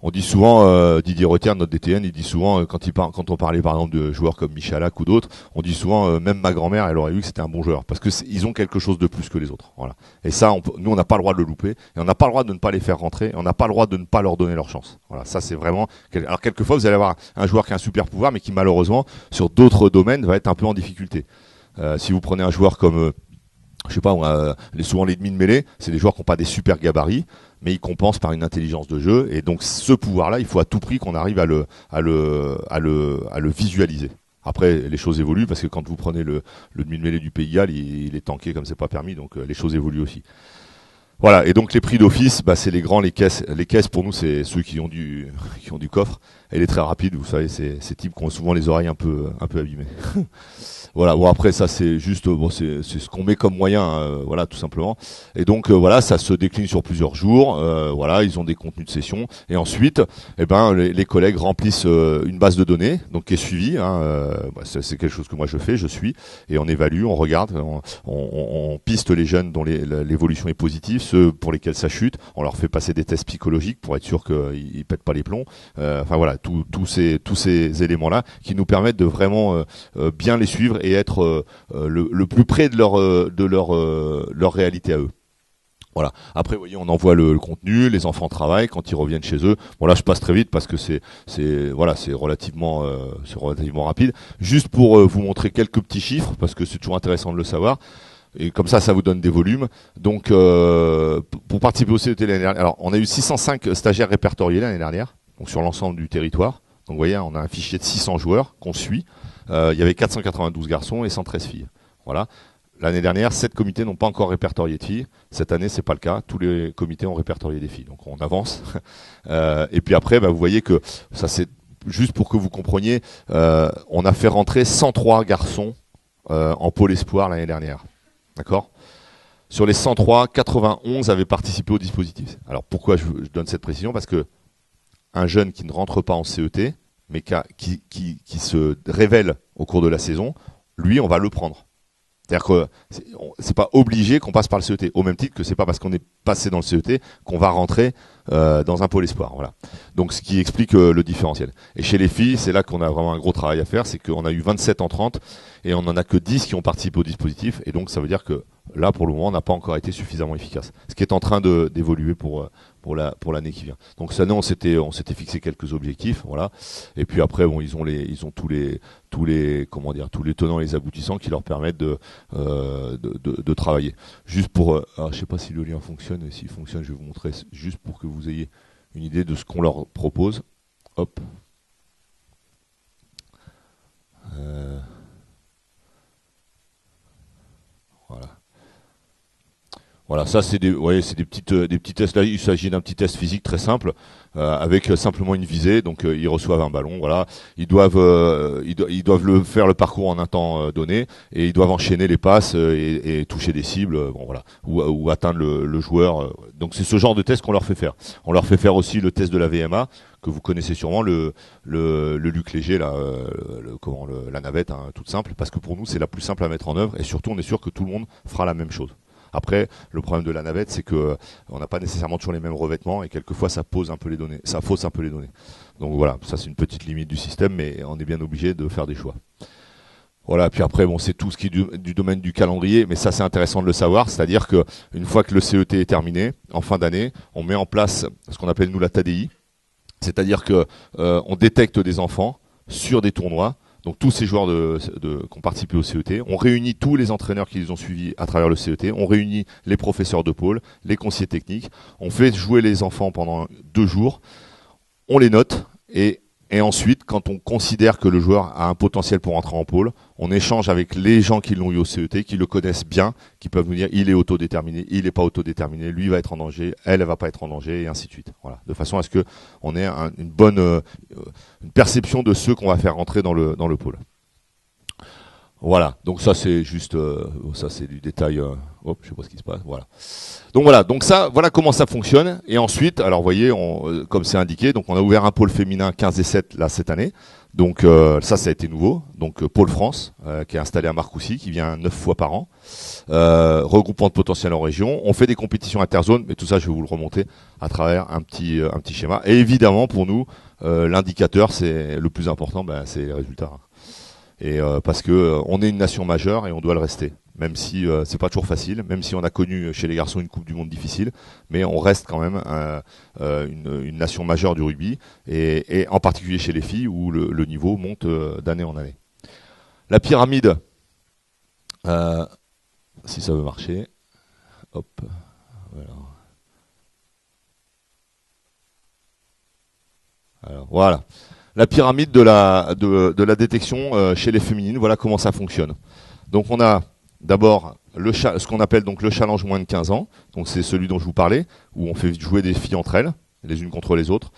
On dit souvent, Didier Retière, notre DTN, il dit souvent, quand on parlait par exemple de joueurs comme Michalak ou d'autres, on dit souvent, même ma grand-mère, elle aurait vu que c'était un bon joueur. Parce qu'ils ont quelque chose de plus que les autres. Voilà. Et ça, nous, on n'a pas le droit de le louper. Et on n'a pas le droit de ne pas les faire rentrer. Et on n'a pas le droit de ne pas leur donner leur chance. Voilà. Ça, c'est vraiment. Alors, quelquefois, vous allez avoir un joueur qui a un super pouvoir, mais qui, malheureusement, sur d'autres domaines, va être un peu en difficulté. Si vous prenez un joueur comme, je sais pas, souvent les demi de mêlée, c'est des joueurs qui n'ont pas des super gabarits, mais ils compensent par une intelligence de jeu. Et donc ce pouvoir-là, il faut à tout prix qu'on arrive à le visualiser. Après, les choses évoluent parce que quand vous prenez le demi de mêlée du Pays de Galles, il est tanké comme c'est pas permis, donc les choses évoluent aussi. Voilà. Et donc les prix d'office, c'est les grands, les caisses. Les caisses pour nous, c'est ceux qui ont du coffre. Elle est très rapide, vous savez, ces types qui ont souvent les oreilles un peu abîmées. Voilà. Bon, après ça, c'est juste, c'est ce qu'on met comme moyen, voilà, tout simplement. Et donc voilà, ça se décline sur plusieurs jours. Voilà, ils ont des contenus de session. Et ensuite, les collègues remplissent une base de données, donc qui est suivie. Hein, c'est quelque chose que moi je suis, et on évalue, on regarde, on piste les jeunes dont l'évolution est positive, ceux pour lesquels ça chute. On leur fait passer des tests psychologiques pour être sûr qu'ils pètent pas les plombs. Enfin voilà, tous ces éléments-là qui nous permettent de vraiment bien les suivre et être le plus près de leur réalité à eux. Voilà. Après, vous voyez, on envoie le contenu, les enfants travaillent quand ils reviennent chez eux. Bon là, je passe très vite parce que c'est relativement rapide. Juste pour vous montrer quelques petits chiffres parce que c'est toujours intéressant de le savoir. Et comme ça vous donne des volumes. Donc, pour participer au CET l'année dernière, alors on a eu 605 stagiaires répertoriés l'année dernière, donc sur l'ensemble du territoire. Donc, vous voyez, on a un fichier de 600 joueurs qu'on suit. Il y avait 492 garçons et 113 filles. Voilà. L'année dernière, 7 comités n'ont pas encore répertorié de filles. Cette année, c'est pas le cas. Tous les comités ont répertorié des filles. Donc, on avance. Et puis après, vous voyez que ça, c'est juste pour que vous compreniez. On a fait rentrer 103 garçons en pôle espoir l'année dernière. D'accord ? Sur les 103, 91 avaient participé au dispositif. Alors, pourquoi je donne cette précision ? Parce que un jeune qui ne rentre pas en CET, mais qui se révèle au cours de la saison, lui, on va le prendre. C'est-à-dire que c'est pas obligé qu'on passe par le CET, au même titre que c'est pas parce qu'on est passé dans le CET qu'on va rentrer dans un pôle espoir. Voilà. Donc ce qui explique le différentiel. Et chez les filles, c'est là qu'on a vraiment un gros travail à faire, c'est qu'on a eu 27 en 30 et on en a que 10 qui ont participé au dispositif. Et donc ça veut dire que là, pour le moment, on n'a pas encore été suffisamment efficace. Ce qui est en train d'évoluer pour l'année qui vient. Donc cette année, on s'était fixé quelques objectifs, voilà. Et puis après, bon, ils ont tous les tenants et les aboutissants qui leur permettent de travailler. Juste pour, je sais pas si le lien fonctionne, et s'il fonctionne, je vais vous montrer juste pour que vous ayez une idée de ce qu'on leur propose. Hop. Voilà, ça c'est des, ouais, c'est des petits tests. Là, il s'agit d'un petit test physique très simple, avec simplement une visée. Donc, ils reçoivent un ballon. Voilà, ils doivent le faire le parcours en un temps donné, et ils doivent enchaîner les passes et toucher des cibles. Bon, voilà, ou atteindre le joueur. Donc, c'est ce genre de test qu'on leur fait faire. On leur fait faire aussi le test de la VMA que vous connaissez sûrement, le Luc Léger, là, la navette, hein, toute simple, parce que pour nous c'est la plus simple à mettre en œuvre, et surtout on est sûr que tout le monde fera la même chose. Après, le problème de la navette, c'est que on n'a pas nécessairement toujours les mêmes revêtements, et quelquefois ça pose un peu les données, ça fausse un peu les données. Donc voilà, ça c'est une petite limite du système, mais on est bien obligé de faire des choix. Voilà, puis après, bon, c'est tout ce qui est du domaine du calendrier, mais ça c'est intéressant de le savoir, c'est-à-dire que une fois que le CET est terminé, en fin d'année, on met en place ce qu'on appelle nous la TADI, c'est-à-dire que on détecte des enfants sur des tournois. Donc tous ces joueurs qui ont participé au CET, on réunit tous les entraîneurs qui les ont suivis à travers le CET, on réunit les professeurs de pôle, les conseillers techniques, on fait jouer les enfants pendant 2 jours, on les note, et ensuite, quand on considère que le joueur a un potentiel pour entrer en pôle, on échange avec les gens qui l'ont eu au CET, qui le connaissent bien, qui peuvent nous dire il est autodéterminé, il n'est pas autodéterminé, lui va être en danger, elle va pas être en danger, et ainsi de suite. Voilà, de façon à ce que on ait une bonne une perception de ceux qu'on va faire rentrer dans le pôle. Voilà, donc ça c'est juste, ça c'est du détail. Je sais pas ce qui se passe. Voilà. Donc voilà, donc ça, voilà comment ça fonctionne. Et ensuite, alors vous voyez, comme c'est indiqué, donc on a ouvert un pôle féminin 15 et 7 là cette année. Donc ça a été nouveau. Donc Pôle France, qui est installé à Marcoussis, qui vient 9 fois par an. Regroupement de potentiel en région. On fait des compétitions interzones, mais tout ça je vais vous le remonter à travers un petit schéma. Et évidemment pour nous, l'indicateur c'est le plus important, c'est les résultats. Et parce que on est une nation majeure et on doit le rester. Même si c'est pas toujours facile, même si on a connu chez les garçons une Coupe du Monde difficile, mais on reste quand même une nation majeure du rugby, et en particulier chez les filles où le niveau monte d'année en année. La pyramide, si ça veut marcher, hop, voilà. Alors, voilà. La pyramide de la détection chez les féminines, voilà comment ça fonctionne. Donc on a d'abord ce qu'on appelle donc le challenge moins de 15 ans, donc c'est celui dont je vous parlais, où on fait jouer des filles entre elles, les unes contre les autres.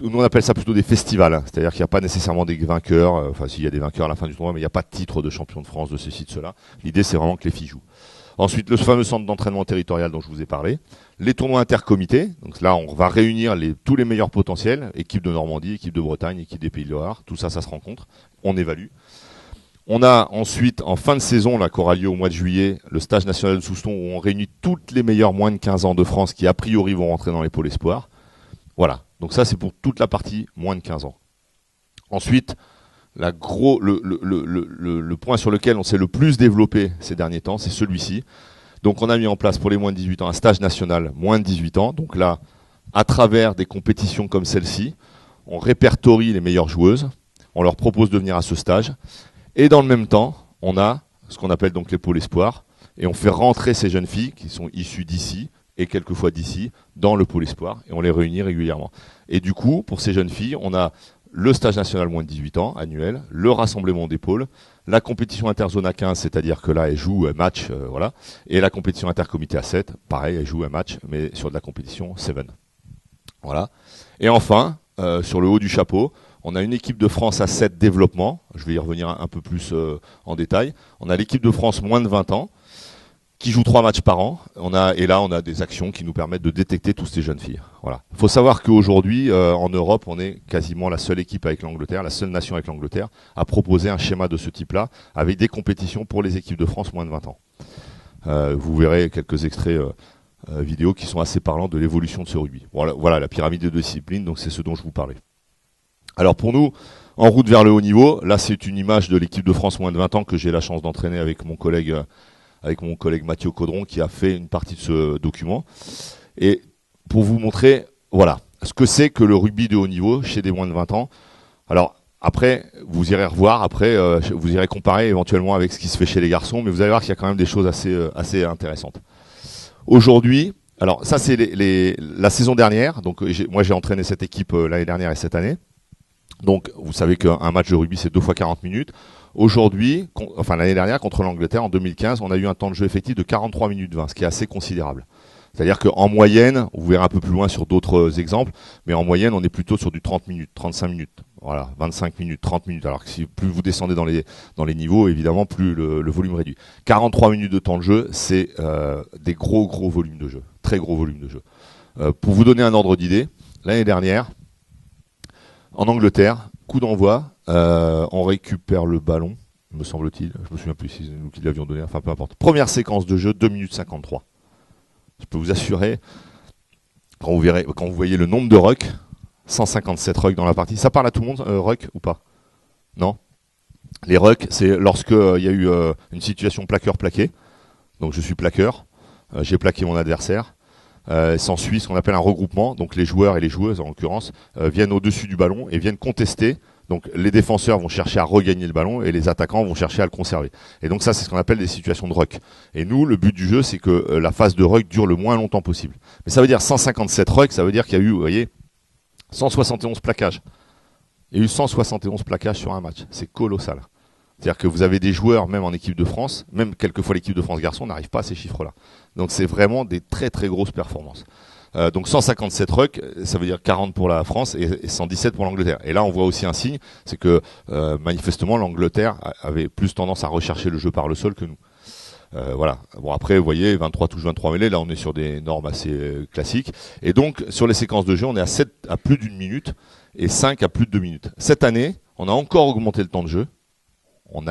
Nous on appelle ça plutôt des festivals, hein. C'est-à-dire qu'il n'y a pas nécessairement des vainqueurs, enfin s'il y a des vainqueurs à la fin du tournoi, mais il n'y a pas de titre de champion de France, de ceci, de cela. L'idée c'est vraiment que les filles jouent. Ensuite, le fameux centre d'entraînement territorial dont je vous ai parlé. Les tournois intercomités. Donc là, on va réunir tous les meilleurs potentiels. Équipe de Normandie, équipe de Bretagne, équipe des Pays de Loire. Tout ça, ça se rencontre. On évalue. On a ensuite, en fin de saison, là, qu'aura lieu au mois de juillet, le stage national de Souston, où on réunit toutes les meilleures moins de 15 ans de France qui, a priori, vont rentrer dans les pôles espoirs. Voilà. Donc ça, c'est pour toute la partie moins de 15 ans. Ensuite, le point sur lequel on s'est le plus développé ces derniers temps, c'est celui-ci. Donc on a mis en place pour les moins de 18 ans un stage national moins de 18 ans. Donc là, à travers des compétitions comme celle-ci, on répertorie les meilleures joueuses, on leur propose de venir à ce stage, et dans le même temps, on a ce qu'on appelle donc les pôles espoirs, et on fait rentrer ces jeunes filles qui sont issues d'ici, et quelquefois d'ici, dans le pôle espoir, et on les réunit régulièrement. Et du coup, pour ces jeunes filles, on a le stage national moins de 18 ans, annuel, le rassemblement des pôles, la compétition interzone à 15, c'est-à-dire que là, elle joue un match, voilà, et la compétition intercomité à 7, pareil, elle joue un match, mais sur de la compétition 7. Voilà. Et enfin, sur le haut du chapeau, on a une équipe de France à 7 développement, je vais y revenir un peu plus en détail. On a l'équipe de France moins de 20 ans, qui joue 3 matchs par an. Et là, on a des actions qui nous permettent de détecter toutes ces jeunes filles. Voilà. Il faut savoir qu'aujourd'hui, en Europe, on est quasiment la seule équipe avec l'Angleterre, la seule nation avec l'Angleterre, à proposer un schéma de ce type-là, avec des compétitions pour les équipes de France moins de 20 ans. Vous verrez quelques extraits vidéo qui sont assez parlants de l'évolution de ce rugby. Voilà la pyramide de disciplines, donc c'est ce dont je vous parlais. Alors pour nous, en route vers le haut niveau, là c'est une image de l'équipe de France moins de 20 ans que j'ai la chance d'entraîner avec mon collègue Mathieu Caudron qui a fait une partie de ce document. Et pour vous montrer, voilà, ce que c'est que le rugby de haut niveau chez des moins de 20 ans. Alors après, vous irez revoir, vous irez comparer éventuellement avec ce qui se fait chez les garçons, mais vous allez voir qu'il y a quand même des choses assez intéressantes. Aujourd'hui, alors ça c'est la saison dernière, donc moi j'ai entraîné cette équipe l'année dernière et cette année. Donc vous savez qu'un match de rugby c'est 2 fois 40 minutes. Aujourd'hui, enfin l'année dernière contre l'Angleterre en 2015, on a eu un temps de jeu effectif de 43 minutes 20, ce qui est assez considérable. C'est-à-dire qu'en moyenne, vous verrez un peu plus loin sur d'autres exemples, mais en moyenne, on est plutôt sur du 30 minutes, 35 minutes, voilà, 25 minutes, 30 minutes. Alors que si plus vous descendez dans les niveaux, évidemment, plus le volume réduit. 43 minutes de temps de jeu, c'est des gros volumes de jeu, très gros volumes de jeu. Pour vous donner un ordre d'idée, l'année dernière, en Angleterre, coup d'envoi, on récupère le ballon, me semble-t-il. Je me souviens plus si c'est nous qui l'avions donné, enfin peu importe. Première séquence de jeu, 2 minutes 53. Je peux vous assurer, quand vous voyez le nombre de rucks, 157 rucks dans la partie. Ça parle à tout le monde, ruck ou pas? Non? Les rucks, c'est lorsque il y a eu une situation plaqueur-plaqué. Donc je suis plaqueur, j'ai plaqué mon adversaire. S'ensuit ce qu'on appelle un regroupement. Donc les joueurs et les joueuses, en l'occurrence, viennent au-dessus du ballon et viennent contester. Donc les défenseurs vont chercher à regagner le ballon et les attaquants vont chercher à le conserver. Et donc ça, c'est ce qu'on appelle des situations de ruck. Et nous, le but du jeu, c'est que la phase de ruck dure le moins longtemps possible. Mais ça veut dire 157 rucks, ça veut dire qu'il y a eu, vous voyez, 171 plaquages. Il y a eu 171 plaquages sur un match. C'est colossal. C'est-à-dire que vous avez des joueurs, même en équipe de France, même quelquefois l'équipe de France garçon n'arrive pas à ces chiffres-là. Donc c'est vraiment des très très grosses performances. Donc 157 rucks, ça veut dire 40 pour la France et 117 pour l'Angleterre. Et là, on voit aussi un signe, c'est que manifestement l'Angleterre avait plus tendance à rechercher le jeu par le sol que nous. Voilà. Bon, après, vous voyez, 23 touches, 23 mêlées, là on est sur des normes assez classiques. Et donc sur les séquences de jeu, on est à plus d'une minute et 5 à plus de 2 minutes. Cette année, on a encore augmenté le temps de jeu. On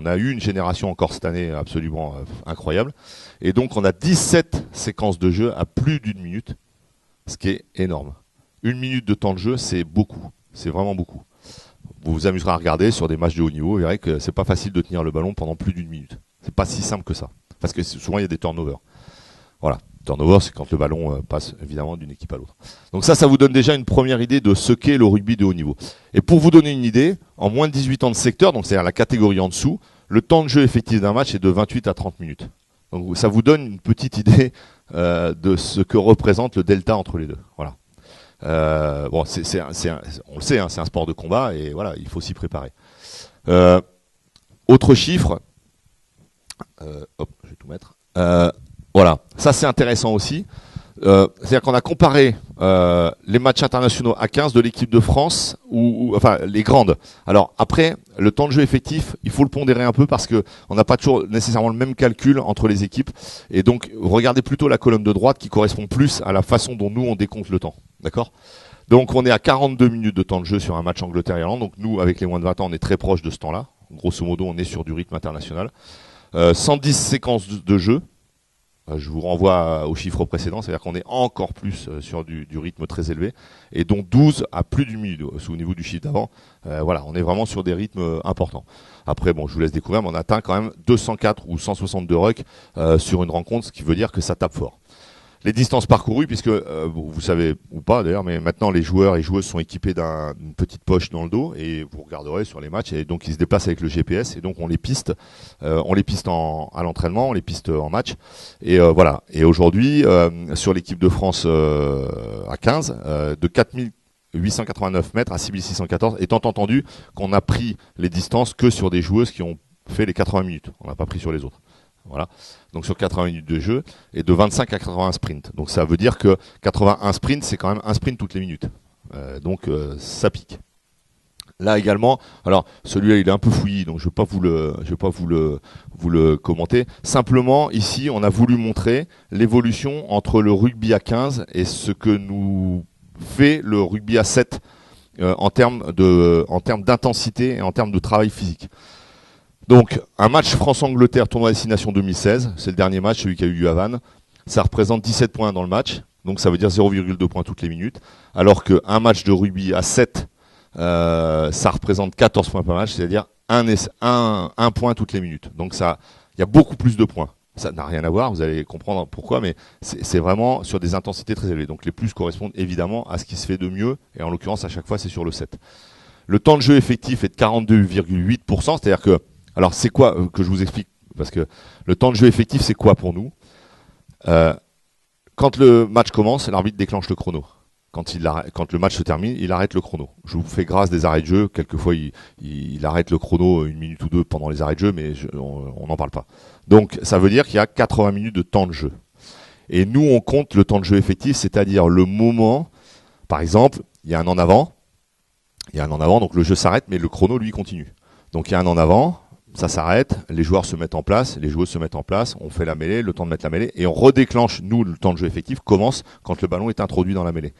a eu une génération encore cette année absolument incroyable. Et donc, on a 17 séquences de jeu à plus d'une minute, ce qui est énorme. Une minute de temps de jeu, c'est beaucoup. C'est vraiment beaucoup. Vous vous amuserez à regarder sur des matchs de haut niveau, vous verrez que c'est pas facile de tenir le ballon pendant plus d'une minute. C'est pas si simple que ça. Parce que souvent, il y a des turnovers. Voilà. Turnover, c'est quand le ballon passe évidemment d'une équipe à l'autre. Donc ça vous donne déjà une première idée de ce qu'est le rugby de haut niveau. Et pour vous donner une idée, en moins de 18 ans de secteur, donc c'est-à-dire la catégorie en dessous, le temps de jeu effectif d'un match est de 28 à 30 minutes. Donc ça vous donne une petite idée de ce que représente le delta entre les deux. Voilà. Bon, on le sait, hein, c'est un sport de combat et voilà, il faut s'y préparer. Autre chiffre. Hop, je vais tout mettre. Voilà, ça c'est intéressant aussi. C'est-à-dire qu'on a comparé les matchs internationaux à 15 de l'équipe de France, enfin les grandes. Alors après, le temps de jeu effectif, il faut le pondérer un peu parce que on n'a pas toujours nécessairement le même calcul entre les équipes. Et donc, regardez plutôt la colonne de droite qui correspond plus à la façon dont nous on décompte le temps. D'accord ? Donc on est à 42 minutes de temps de jeu sur un match Angleterre-Irlande. Donc nous, avec les moins de 20 ans, on est très proche de ce temps-là. Grosso modo, on est sur du rythme international. 110 séquences de jeu. Je vous renvoie aux chiffres précédents, c'est-à-dire qu'on est encore plus sur du rythme très élevé, et donc 12 à plus d'une minute au niveau du chiffre d'avant. Voilà, on est vraiment sur des rythmes importants. Après, bon, je vous laisse découvrir, mais on atteint quand même 204 ou 162 rucks sur une rencontre, ce qui veut dire que ça tape fort. Les distances parcourues, puisque vous savez ou pas d'ailleurs, mais maintenant les joueurs et joueuses sont équipés d'une petite poche dans le dos et vous regarderez sur les matchs et donc ils se déplacent avec le GPS et donc on les piste à l'entraînement, on les piste en match et voilà. Et aujourd'hui sur l'équipe de France à 15 de 4889 mètres à 6614, étant entendu qu'on a pris les distances que sur des joueuses qui ont fait les 80 minutes, on n'a pas pris sur les autres. Voilà. Donc sur 80 minutes de jeu et de 25 à 81 sprints. Donc ça veut dire que 81 sprints, c'est quand même un sprint toutes les minutes. Donc ça pique. Là également, alors celui-là il est un peu fouillis, donc je vais pas vous le commenter. Simplement ici, on a voulu montrer l'évolution entre le rugby à 15 et ce que nous fait le rugby à 7 en termes d'intensité et en termes de travail physique. Donc, un match France-Angleterre, tournoi Destination 2016, c'est le dernier match, celui qui a eu lieu à Vannes. Ça représente 17 points dans le match, donc ça veut dire 0,2 points toutes les minutes. Alors qu'un match de rugby à 7, ça représente 14 points par match, c'est-à-dire un point toutes les minutes. Donc il y a beaucoup plus de points. Ça n'a rien à voir, vous allez comprendre pourquoi, mais c'est vraiment sur des intensités très élevées. Donc les plus correspondent évidemment à ce qui se fait de mieux, et en l'occurrence à chaque fois c'est sur le 7. Le temps de jeu effectif est de 42,8%, c'est-à-dire que alors c'est quoi que je vous explique, parce que le temps de jeu effectif c'est quoi pour nous ? Quand le match commence, l'arbitre déclenche le chrono. quand le match se termine, il arrête le chrono. Je vous fais grâce des arrêts de jeu. Quelquefois, il arrête le chrono 1 minute ou 2 pendant les arrêts de jeu, mais on n'en parle pas. Donc, ça veut dire qu'il y a 80 minutes de temps de jeu. Et nous, on compte le temps de jeu effectif, c'est-à-dire le moment, par exemple, il y a un en avant, donc le jeu s'arrête, mais le chrono, lui, continue. Donc, il y a un en avant, ça s'arrête, les joueurs se mettent en place, les joueuses se mettent en place, on fait la mêlée, le temps de mettre la mêlée, et on redéclenche, nous, le temps de jeu effectif commence quand le ballon est introduit dans la mêlée.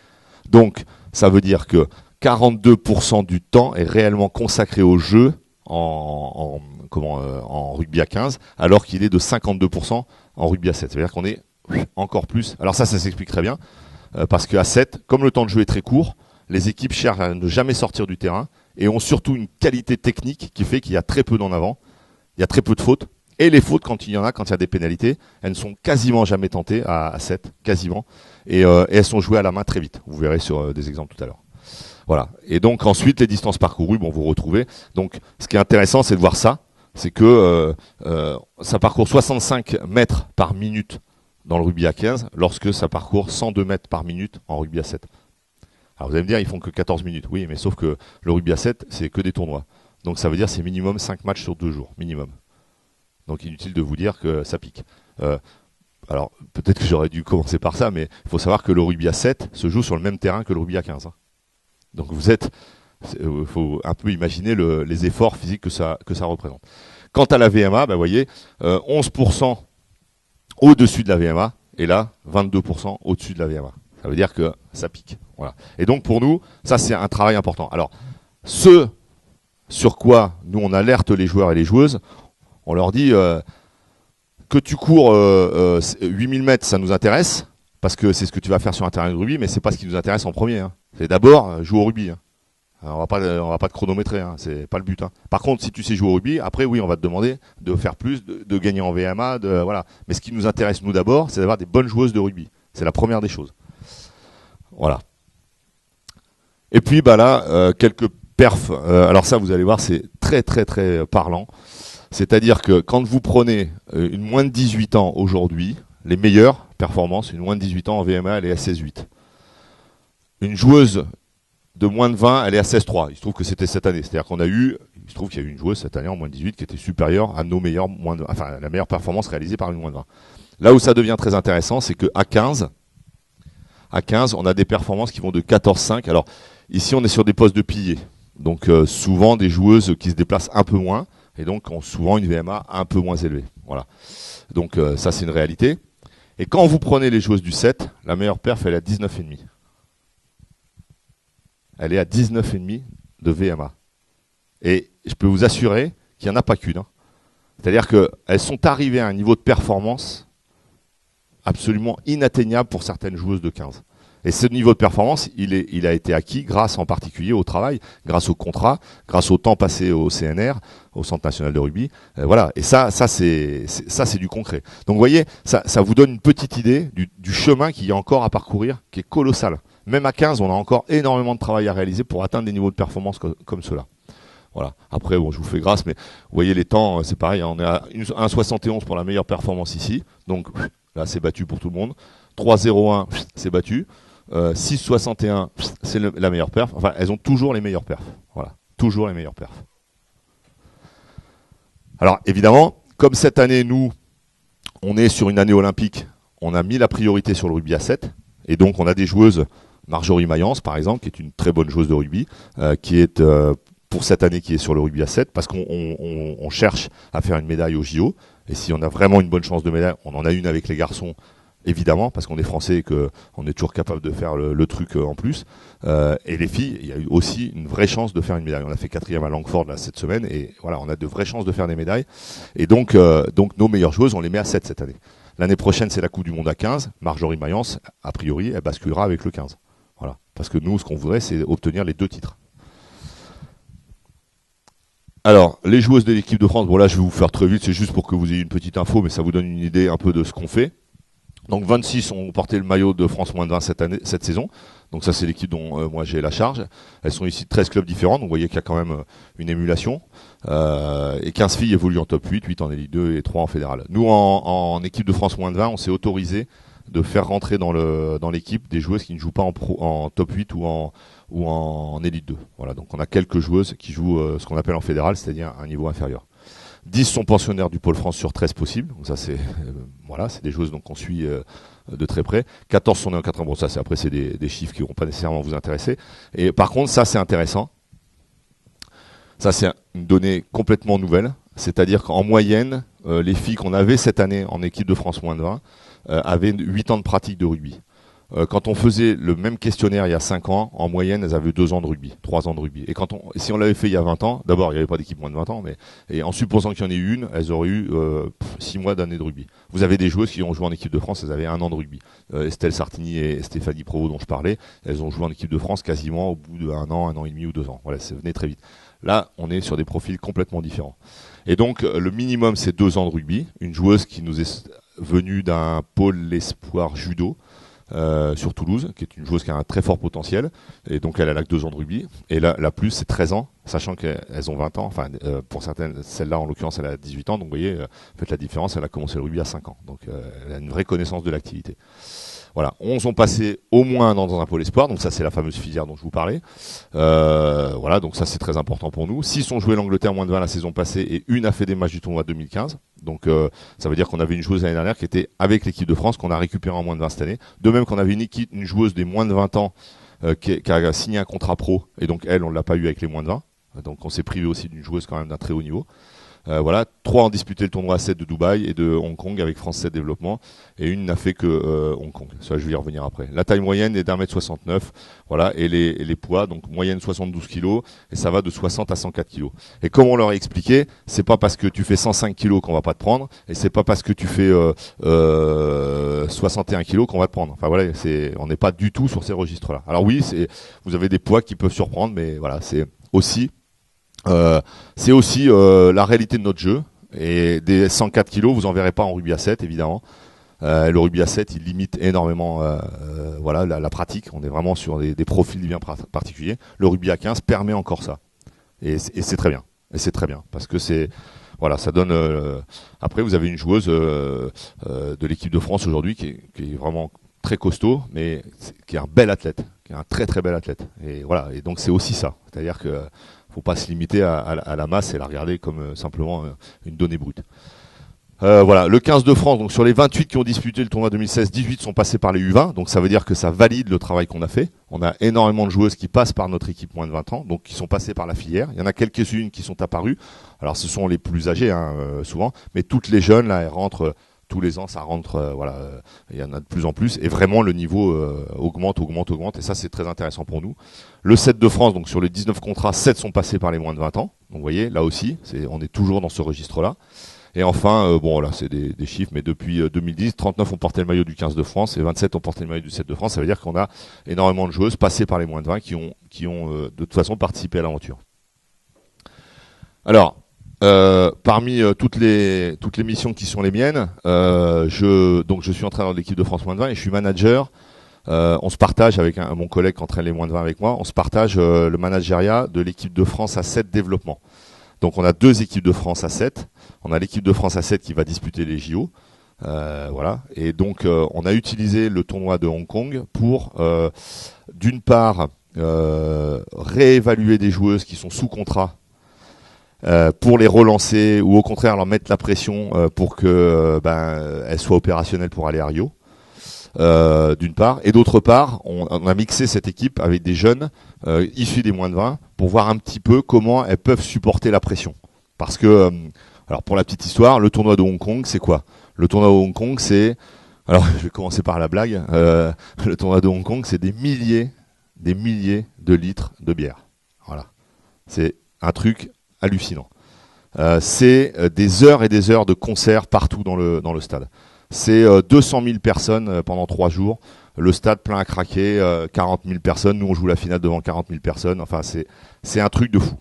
Donc, ça veut dire que 42% du temps est réellement consacré au jeu en rugby à 15, alors qu'il est de 52% en rugby à 7. C'est-à-dire qu'on est encore plus. Alors ça s'explique très bien, parce qu'à 7, comme le temps de jeu est très court, les équipes cherchent à ne jamais sortir du terrain et ont surtout une qualité technique qui fait qu'il y a très peu d'en avant, il y a très peu de fautes. Et les fautes, quand il y a des pénalités, elles ne sont quasiment jamais tentées à 7, quasiment. Et elles sont jouées à la main très vite. Vous verrez sur des exemples tout à l'heure. Voilà. Et donc ensuite, les distances parcourues, vous retrouvez. Donc ce qui est intéressant, c'est de voir ça. C'est que ça parcourt 65 mètres par minute dans le rugby à 15, lorsque ça parcourt 102 mètres par minute en rugby à 7. Alors vous allez me dire, ils font que 14 minutes. Oui, mais sauf que le rugby à 7, c'est que des tournois. Donc ça veut dire c'est minimum 5 matchs sur 2 jours. Minimum. Donc inutile de vous dire que ça pique. Alors peut-être que j'aurais dû commencer par ça, mais il faut savoir que le rugby à 7 se joue sur le même terrain que le rugby à 15. Donc faut un peu imaginer les efforts physiques que ça représente. Quant à la VMA, vous voyez, 11% au-dessus de la VMA, et là, 22% au-dessus de la VMA. Ça veut dire que ça pique. Voilà. Et donc pour nous, ça c'est un travail important. Alors, ce sur quoi nous on alerte les joueurs et les joueuses, on leur dit que tu cours 8000 mètres, ça nous intéresse, parce que c'est ce que tu vas faire sur un terrain de rugby, mais c'est pas ce qui nous intéresse en premier. C'est d'abord jouer au rugby. Alors, on va pas te chronométrer, c'est pas le but. Par contre, si tu sais jouer au rugby, après oui, on va te demander de faire plus, de gagner en VMA, voilà. Mais ce qui nous intéresse nous d'abord, c'est d'avoir des bonnes joueuses de rugby. C'est la première des choses. Voilà. Et puis là, quelques perfs. Alors ça, vous allez voir, c'est très très très parlant. C'est-à-dire que quand vous prenez une moins de 18 ans aujourd'hui, les meilleures performances, une moins de 18 ans en VMA, elle est à 16,8. Une joueuse de moins de 20, elle est à 16,3. Il se trouve que c'était cette année. C'est-à-dire il se trouve qu'il y a eu une joueuse cette année en moins de 18 qui était supérieure à nos meilleures moins de 20. Enfin, la meilleure performance réalisée par une moins de 20. Là où ça devient très intéressant, c'est qu'à 15, on a des performances qui vont de 14,5. Alors, ici, on est sur des postes de piliers. Donc, souvent des joueuses qui se déplacent un peu moins et donc ont souvent une VMA un peu moins élevée. Voilà. Donc, ça, c'est une réalité. Et quand vous prenez les joueuses du 7, la meilleure perf, elle est à 19,5. Elle est à 19,5 de VMA. Et je peux vous assurer qu'il n'y en a pas qu'une. C'est-à-dire qu'elles sont arrivées à un niveau de performance absolument inatteignable pour certaines joueuses de 15. Et ce niveau de performance, il a été acquis grâce en particulier au travail, grâce au contrat, grâce au temps passé au CNR, au Centre National de Rugby. Voilà. Et ça c'est du concret. Donc vous voyez, ça vous donne une petite idée du chemin qu'il y a encore à parcourir, qui est colossal. Même à 15, on a encore énormément de travail à réaliser pour atteindre des niveaux de performance comme ceux-là. Voilà. Après, je vous fais grâce, mais vous voyez les temps, c'est pareil. On est à 1,71 pour la meilleure performance ici. Donc là, c'est battu pour tout le monde. 3,01, c'est battu. 6,61, c'est la meilleure perf. Enfin, elles ont toujours les meilleures perfs. Voilà. Toujours les meilleures perfs. Alors, évidemment, comme cette année, nous, on est sur une année olympique, on a mis la priorité sur le rugby à 7. Et donc, on a des joueuses, Marjorie Mayence, par exemple, qui est une très bonne joueuse de rugby, qui est, pour cette année, qui est sur le rugby à 7, parce qu'on cherche à faire une médaille au JO. Et si on a vraiment une bonne chance de médaille, on en a une avec les garçons, évidemment, parce qu'on est français et qu'on est toujours capable de faire le truc en plus. Et les filles, il y a eu aussi une vraie chance de faire une médaille. On a fait 4e à Langford là, cette semaine, et voilà, on a de vraies chances de faire des médailles. Et donc nos meilleures joueuses, on les met à 7 cette année. L'année prochaine, c'est la Coupe du Monde à 15. Marjorie Mayence, a priori, elle basculera avec le 15. Voilà. Parce que nous, ce qu'on voudrait, c'est obtenir les 2 titres. Alors, les joueuses de l'équipe de France, bon là, je vais vous faire très vite, c'est juste pour que vous ayez une petite info, mais ça vous donne une idée un peu de ce qu'on fait. Donc 26 ont porté le maillot de France moins de 20 cette saison. Donc ça, c'est l'équipe dont moi j'ai la charge. Elles sont ici de 13 clubs différents, donc vous voyez qu'il y a quand même une émulation. Et 15 filles évoluent en top 8, 8 en Élite 2 et 3 en fédéral. Nous, en équipe de France moins de 20, on s'est autorisé de faire rentrer dans l'équipe des joueuses qui ne jouent pas en top 8 ou en Elite 2. Voilà, donc on a quelques joueuses qui jouent ce qu'on appelle en fédéral, c'est-à-dire un niveau inférieur. 10 sont pensionnaires du Pôle France sur 13 possibles. Donc ça c'est voilà, c'est des joueuses donc qu'on suit de très près. 14 sont nées en 80. Bon ça c'est des chiffres qui vont pas nécessairement vous intéresser. Et par contre ça c'est intéressant. Ça c'est une donnée complètement nouvelle. C'est-à-dire qu'en moyenne, les filles qu'on avait cette année en équipe de France moins de 20 avaient 8 ans de pratique de rugby. Quand on faisait le même questionnaire il y a 5 ans, en moyenne, elles avaient 2 ans de rugby, 3 ans de rugby. Et si on l'avait fait il y a 20 ans, d'abord, il n'y avait pas d'équipe moins de 20 ans, et en supposant qu'il y en ait eu une, elles auraient eu 6 mois d'année de rugby. Vous avez des joueuses qui ont joué en équipe de France, elles avaient 1 an de rugby. Estelle Sartini et Stéphanie Provost dont je parlais, elles ont joué en équipe de France quasiment au bout de 1 an et demi ou 2 ans. Voilà, ça venait très vite. Là, on est sur des profils complètement différents. Et donc, le minimum, c'est 2 ans de rugby. Une joueuse qui nous est venue d'un pôle l'espoir judo, sur Toulouse, qui est une joueuse qui a un très fort potentiel, et donc elle a 2 ans de rugby, et là, la plus c'est 13 ans, sachant qu'elles ont 20 ans, enfin pour certaines, celle-là en l'occurrence elle a 18 ans, donc vous voyez, faites la différence, elle a commencé le rugby à 5 ans, donc elle a une vraie connaissance de l'activité. Voilà, 11 ont passé au moins 1 an dans un pôle espoir, donc ça c'est la fameuse filière dont je vous parlais. Voilà, donc ça c'est très important pour nous. 6 ont joué l'Angleterre moins de 20 la saison passée et une a fait des matchs du tournoi 2015. Donc ça veut dire qu'on avait une joueuse l'année dernière qui était avec l'équipe de France, qu'on a récupérée en moins de 20 cette année. De même qu'on avait une joueuse des moins de 20 ans qui a signé un contrat pro, et donc elle, on ne l'a pas eu avec les moins de 20. Donc on s'est privé aussi d'une joueuse quand même d'un très haut niveau. Voilà, 3 ont disputé le tournoi 7 de Dubaï et de Hong Kong avec France 7 Développement, et une n'a fait que Hong Kong. Ça, je vais y revenir après. La taille moyenne est d'1m69, voilà, et les poids, donc moyenne 72 kg, et ça va de 60 à 104 kg. Et comme on leur a expliqué, c'est pas parce que tu fais 105 kg qu'on va pas te prendre, et c'est pas parce que tu fais 61 kg qu'on va te prendre. Enfin voilà, on n'est pas du tout sur ces registres-là. Alors oui, vous avez des poids qui peuvent surprendre, mais voilà, c'est aussi la réalité de notre jeu, et des 104 kilos vous en verrez pas en rugby à 7 évidemment. Le rugby à 7 il limite énormément voilà, la pratique, on est vraiment sur des profils bien particuliers. Le rugby à 15 permet encore ça, et c'est très bien, parce que voilà, ça donne après vous avez une joueuse de l'équipe de France aujourd'hui qui est vraiment très costaud, mais qui est un bel athlète, qui est un très très bel athlète, et voilà, et donc c'est aussi ça, c'est-à-dire que faut pas se limiter à la masse et la regarder comme simplement une donnée brute. Voilà, le 15 de France, donc sur les 28 qui ont disputé le tournoi 2016, 18 sont passés par les U20, donc ça veut dire que ça valide le travail qu'on a fait. On a énormément de joueuses qui passent par notre équipe moins de 20 ans, donc qui sont passées par la filière. Il y en a quelques-unes qui sont apparues, alors ce sont les plus âgées souvent, mais toutes les jeunes là, elles rentrent tous les ans, ça rentre, voilà, il y en a de plus en plus, et vraiment le niveau augmente, et ça c'est très intéressant pour nous. Le 7 de France, donc sur les 19 contrats, 7 sont passés par les moins de 20 ans, donc vous voyez, là aussi, on est toujours dans ce registre-là. Et enfin, bon là c'est des chiffres, mais depuis 2010, 39 ont porté le maillot du 15 de France, et 27 ont porté le maillot du 7 de France, ça veut dire qu'on a énormément de joueuses passées par les moins de 20 qui ont de toute façon participé à l'aventure. Alors, parmi toutes les missions qui sont les miennes, je suis entraîneur de l'équipe de France moins de 20 et je suis manager. On se partage avec mon collègue qui entraîne les moins de 20 avec moi, on se partage le managériat de l'équipe de France à 7 développement. Donc on a 2 équipes de France à 7. On a l'équipe de France à 7 qui va disputer les JO. Voilà. Et donc on a utilisé le tournoi de Hong Kong pour d'une part réévaluer des joueuses qui sont sous contrat, pour les relancer ou au contraire leur mettre la pression pour que elles soient opérationnelles pour aller à Rio, d'une part, et d'autre part on a mixé cette équipe avec des jeunes issus des moins de 20 pour voir un petit peu comment elles peuvent supporter la pression, parce que alors pour la petite histoire, le tournoi de Hong Kong c'est quoi? Le tournoi de Hong Kong c'est, alors je vais commencer par la blague, le tournoi de Hong Kong c'est des milliers de litres de bière, voilà, c'est un truc hallucinant. C'est des heures et des heures de concerts partout dans le stade. C'est 200 000 personnes pendant 3 jours. Le stade plein à craquer, 40 000 personnes. Nous, on joue la finale devant 40 000 personnes. Enfin, c'est un truc de fou.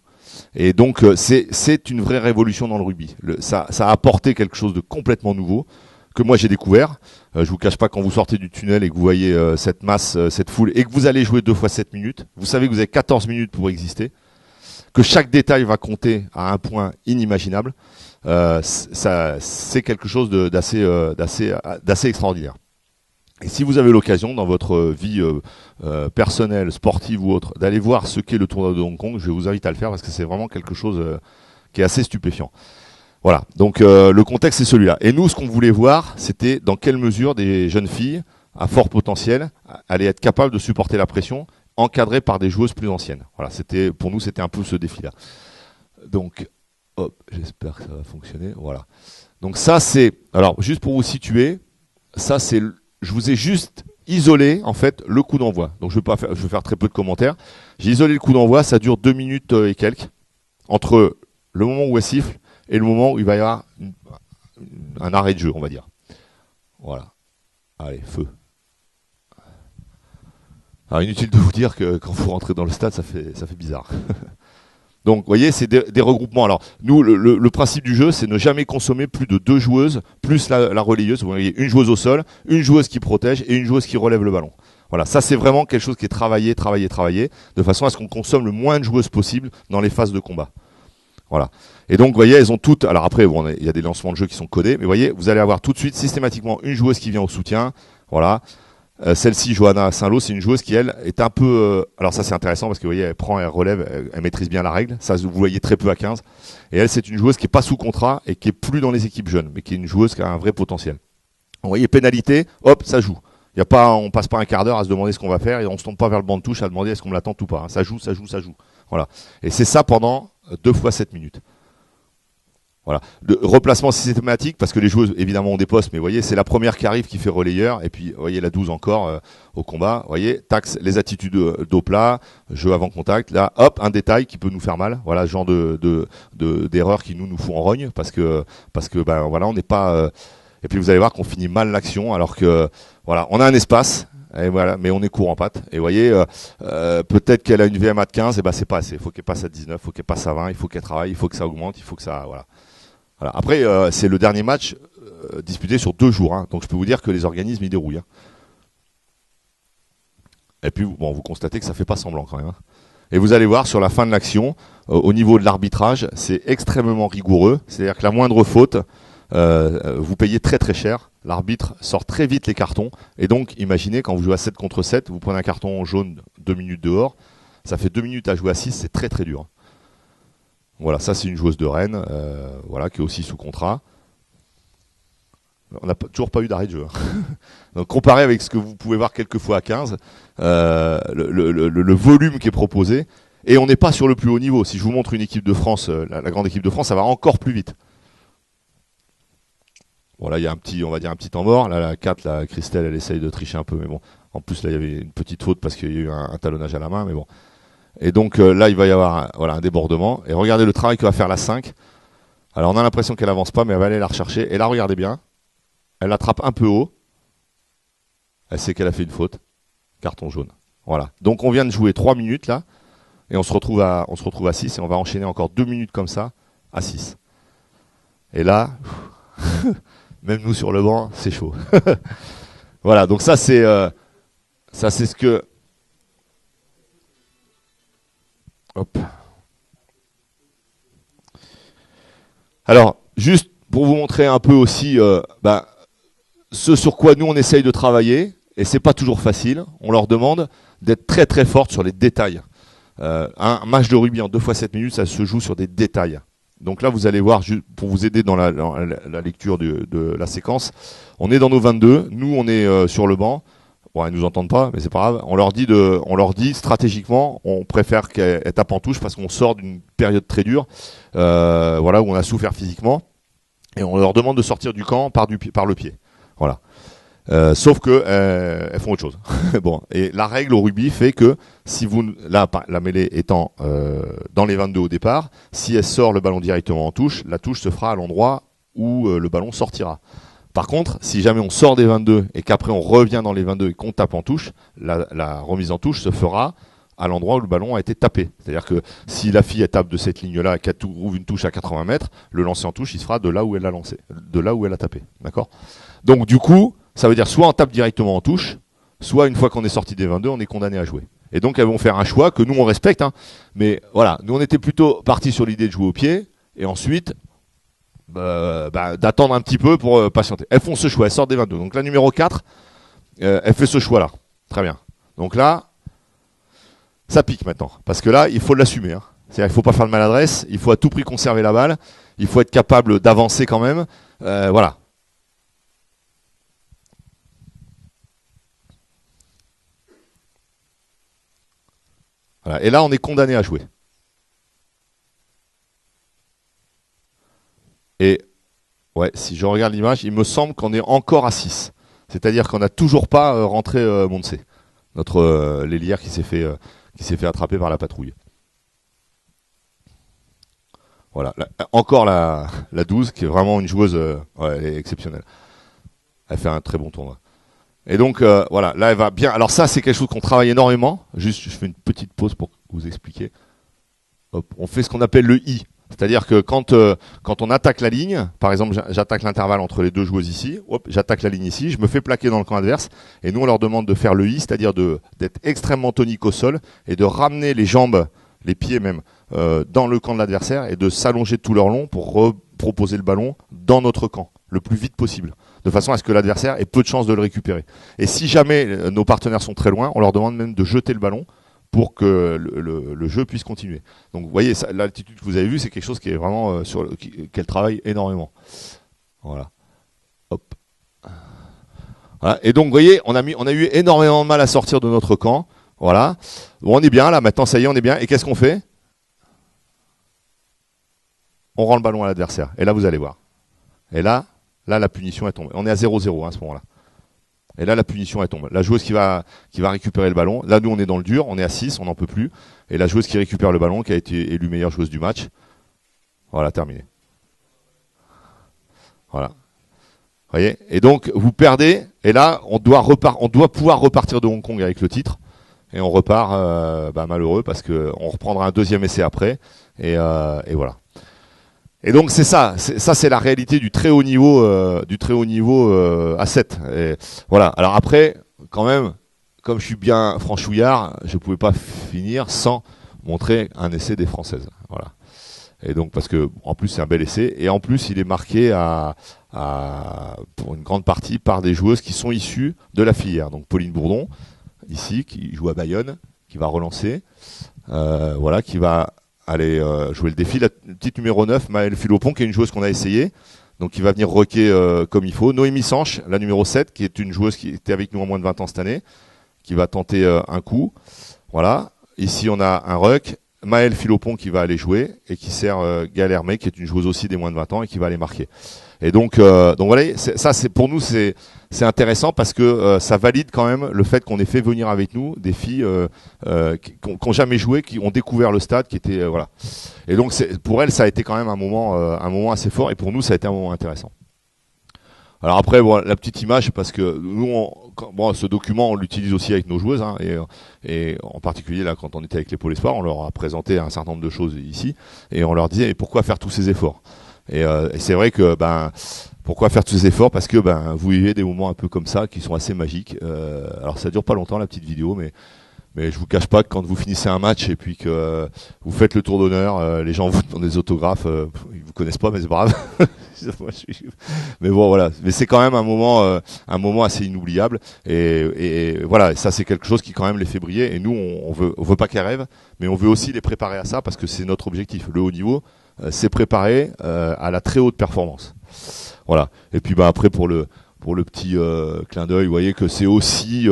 Et donc, c'est une vraie révolution dans le rugby. Ça a apporté quelque chose de complètement nouveau que moi j'ai découvert. Je vous cache pas, quand vous sortez du tunnel et que vous voyez cette masse, cette foule, et que vous allez jouer 2 fois 7 minutes, vous savez que vous avez 14 minutes pour exister, que chaque détail va compter à un point inimaginable, c'est quelque chose d'assez extraordinaire. Et si vous avez l'occasion dans votre vie personnelle, sportive ou autre, d'aller voir ce qu'est le tournoi de Hong Kong, je vous invite à le faire parce que c'est vraiment quelque chose qui est assez stupéfiant. Voilà, donc le contexte c'est celui-là. Et nous, ce qu'on voulait voir, c'était dans quelle mesure des jeunes filles à fort potentiel allaient être capables de supporter la pression, encadrées par des joueuses plus anciennes. Voilà, c'était pour nous, c'était un peu ce défi-là. Donc, hop, j'espère que ça va fonctionner. Voilà. Donc ça, c'est, alors juste pour vous situer, ça c'est, je vous ai juste isolé en fait le coup d'envoi. Donc je vais faire très peu de commentaires. J'ai isolé le coup d'envoi, ça dure 2 minutes et quelques entre le moment où elle siffle et le moment où il va y avoir un arrêt de jeu, on va dire. Voilà. Allez, feu. Alors inutile de vous dire que quand vous rentrez dans le stade, ça fait bizarre. Donc, vous voyez, c'est des regroupements. Alors, nous, le principe du jeu, c'est ne jamais consommer plus de 2 joueuses, plus la relayeuse. Vous voyez, une joueuse au sol, une joueuse qui protège et une joueuse qui relève le ballon. Voilà, ça c'est vraiment quelque chose qui est travaillé, de façon à ce qu'on consomme le moins de joueuses possible dans les phases de combat. Voilà. Et donc, vous voyez, elles ont toutes. Alors après, bon, il y a des lancements de jeu qui sont codés, mais vous voyez, vous allez avoir tout de suite systématiquement une joueuse qui vient au soutien. Voilà. Celle-ci, Johanna Saint-Lô, c'est une joueuse qui, elle, est un peu... alors ça, c'est intéressant parce que vous voyez, elle prend, elle relève, elle maîtrise bien la règle. Ça, vous voyez très peu à 15. Et elle, c'est une joueuse qui est pas sous contrat et qui est plus dans les équipes jeunes, mais qui est une joueuse qui a un vrai potentiel. Vous voyez, pénalité, hop, ça joue. Y a pas, on passe pas un quart d'heure à se demander ce qu'on va faire et on se tombe pas vers le banc de touche à demander est-ce qu'on me l'attend ou pas. Ça joue. Voilà. Et c'est ça pendant 2 fois 7 minutes. Voilà. Le replacement systématique, parce que les joueuses, évidemment, ont des postes, mais vous voyez, c'est la première qui arrive qui fait relayeur, et puis, vous voyez, la 12 encore au combat. Vous voyez, taxe, les attitudes dos plat, jeu avant contact. Là, hop, un détail qui peut nous faire mal. Voilà, ce genre d'erreur qui nous font en rogne, parce que, ben, voilà, on n'est pas. Et puis, vous allez voir qu'on finit mal l'action, alors que, voilà, on a un espace. Et voilà, mais on est court en patte. Et vous voyez, peut-être qu'elle a une VMA de 15, et ben c'est pas assez. Il faut qu'elle passe à 19, il faut qu'elle passe à 20, il faut qu'elle travaille, il faut que ça augmente, il faut que ça, voilà. Voilà. Après, c'est le dernier match disputé sur 2 jours. Hein. Donc je peux vous dire que les organismes, ils dérouillent. Hein. Et puis, bon, vous constatez que ça fait pas semblant quand même. Hein. Et vous allez voir, sur la fin de l'action, au niveau de l'arbitrage, c'est extrêmement rigoureux. C'est-à-dire que la moindre faute, vous payez très très cher. L'arbitre sort très vite les cartons. Et donc, imaginez, quand vous jouez à 7 contre 7, vous prenez un carton jaune 2 minutes dehors. Ça fait 2 minutes à jouer à 6, c'est très très dur. Voilà, ça c'est une joueuse de Rennes, voilà, qui est aussi sous contrat. On n'a toujours pas eu d'arrêt de jeu. Donc comparé avec ce que vous pouvez voir quelques fois à 15, le volume qui est proposé, et on n'est pas sur le plus haut niveau. Si je vous montre une équipe de France, la grande équipe de France, ça va encore plus vite. Bon là il y a on va dire un petit temps mort. Là la 4, la Christelle, elle essaye de tricher un peu, mais bon. En plus là il y avait une petite faute parce qu'il y a eu un talonnage à la main, mais bon. Et donc là, il va y avoir un débordement. Et regardez le travail que va faire la 5. Alors on a l'impression qu'elle avance pas, mais elle va aller la rechercher. Et là, regardez bien. Elle l'attrape un peu haut. Elle sait qu'elle a fait une faute. Carton jaune. Voilà. Donc on vient de jouer 3 minutes là. Et on se retrouve à 6. Et on va enchaîner encore 2 minutes comme ça à 6. Et là, même nous sur le banc, c'est chaud. Voilà. Donc ça, c'est ce que... Hop. Alors, juste pour vous montrer un peu aussi ce sur quoi nous on essaye de travailler, et c'est pas toujours facile, on leur demande d'être très très forte sur les détails. Un match de rugby en 2 fois 7 minutes, ça se joue sur des détails. Donc là, vous allez voir, pour vous aider dans la lecture de la séquence, on est dans nos 22, nous on est sur le banc. Bon, elles nous entendent pas, mais c'est pas grave. On leur dit stratégiquement, on préfère qu'elles tapent en touche parce qu'on sort d'une période très dure, voilà, où on a souffert physiquement, et on leur demande de sortir du camp par le pied. Voilà. Sauf que elles font autre chose. Bon, et la règle au rugby fait que si la mêlée étant dans les 22 au départ, si elle sort le ballon directement en touche, la touche se fera à l'endroit où le ballon sortira. Par contre, si jamais on sort des 22 et qu'après on revient dans les 22 et qu'on tape en touche, la remise en touche se fera à l'endroit où le ballon a été tapé. C'est-à-dire que si la fille elle tape de cette ligne-là et qu'elle trouve une touche à 80 mètres, le lancer en touche il se fera de là où elle a lancé, de là où elle a tapé. D'accord ? Donc du coup, ça veut dire soit on tape directement en touche, soit une fois qu'on est sorti des 22, on est condamné à jouer. Et donc elles vont faire un choix que nous on respecte, hein, mais voilà, nous on était plutôt partis sur l'idée de jouer au pied, et ensuite d'attendre un petit peu pour patienter. Elles font ce choix, elles sortent des 22. Donc la numéro 4, elle fait ce choix-là. Très bien. Donc là, ça pique maintenant. Parce que là, il faut l'assumer. Hein. C'est-à-dire qu'il ne faut pas faire de maladresse, il faut à tout prix conserver la balle, il faut être capable d'avancer quand même. Voilà. Voilà. Et là, on est condamné à jouer. Et ouais, si je regarde l'image, il me semble qu'on est encore à 6. C'est-à-dire qu'on n'a toujours pas rentré Montse, notre l'ailière qui s'est fait attraper par la patrouille. Voilà, encore la 12 qui est vraiment une joueuse ouais, elle est exceptionnelle. Elle fait un très bon tournoi. Et donc voilà, là elle va bien. Alors ça c'est quelque chose qu'on travaille énormément. Juste je fais une petite pause pour vous expliquer. Hop, on fait ce qu'on appelle le I. C'est-à-dire que quand on attaque la ligne, par exemple j'attaque l'intervalle entre les deux joueuses ici, hop, j'attaque la ligne ici, je me fais plaquer dans le camp adverse, et nous on leur demande de faire le I, c'est-à-dire d'être extrêmement tonique au sol, et de ramener les jambes, les pieds même, dans le camp de l'adversaire, et de s'allonger tout leur long pour proposer le ballon dans notre camp, le plus vite possible, de façon à ce que l'adversaire ait peu de chances de le récupérer. Et si jamais nos partenaires sont très loin, on leur demande même de jeter le ballon, pour que le jeu puisse continuer. Donc vous voyez, l'attitude que vous avez vue, c'est quelque chose qui est vraiment qu'elle travaille énormément. Voilà. Hop. Voilà. Et donc vous voyez, on a eu énormément de mal à sortir de notre camp. Voilà. Bon, on est bien là, maintenant ça y est, on est bien. Et qu'est-ce qu'on fait? On rend le ballon à l'adversaire. Et là, vous allez voir. Et là, la punition est tombée. On est à 0-0 à ce moment-là. Et là, la punition, elle tombe. La joueuse qui va récupérer le ballon. Là, nous, on est dans le dur. On est à 6, on n'en peut plus. Et la joueuse qui récupère le ballon, qui a été élue meilleure joueuse du match. Voilà, terminé. Voilà. Vous voyez? Et donc, vous perdez. Et là, on doit pouvoir repartir de Hong Kong avec le titre. Et on repart malheureux parce qu'on reprendra un deuxième essai après. Et voilà. Et donc c'est ça c'est la réalité du très haut niveau à 7. Et voilà. Alors après, quand même, comme je suis bien franchouillard, je pouvais pas finir sans montrer un essai des Françaises. Voilà. Et donc parce que en plus c'est un bel essai et en plus il est marqué pour une grande partie par des joueuses qui sont issues de la filière. Donc Pauline Bourdon ici qui joue à Bayonne, qui va relancer, voilà, qui va aller jouer le défi. La petite numéro 9, Maëlle Philopon, qui est une joueuse qu'on a essayé, donc qui va venir rocker comme il faut. Noémie Sanche, la numéro 7, qui est une joueuse qui était avec nous en moins de 20 ans cette année, qui va tenter un coup. Voilà. Ici, on a un ruck. Maëlle Philopon qui va aller jouer et qui sert Gaëlle Hermé, qui est une joueuse aussi des moins de 20 ans et qui va aller marquer. Et donc voilà, ça c'est pour nous c'est intéressant parce que ça valide quand même le fait qu'on ait fait venir avec nous des filles qui ont jamais joué, qui ont découvert le stade, qui était voilà. Et donc pour elles ça a été quand même un moment assez fort et pour nous ça a été un moment intéressant. Alors après bon, la petite image parce que nous ce document on l'utilise aussi avec nos joueuses hein, et en particulier là quand on était avec les Pôles Espoirs on leur a présenté un certain nombre de choses ici et on leur disait pourquoi faire tous ces efforts. Et c'est vrai que pourquoi faire tous ces efforts? Parce que vous vivez des moments un peu comme ça qui sont assez magiques. Alors ça dure pas longtemps la petite vidéo, mais je vous cache pas que quand vous finissez un match et puis que vous faites le tour d'honneur, les gens vous demandent des autographes, ils vous connaissent pas mais c'est brave. Mais bon voilà, mais c'est quand même un moment assez inoubliable et voilà, ça c'est quelque chose qui quand même les fait briller et nous on veut pas qu'elles rêvent, mais on veut aussi les préparer à ça parce que c'est notre objectif. Le haut niveau c'est préparé à la très haute performance. Voilà. Et puis après pour le petit clin d'œil, vous voyez que c'est aussi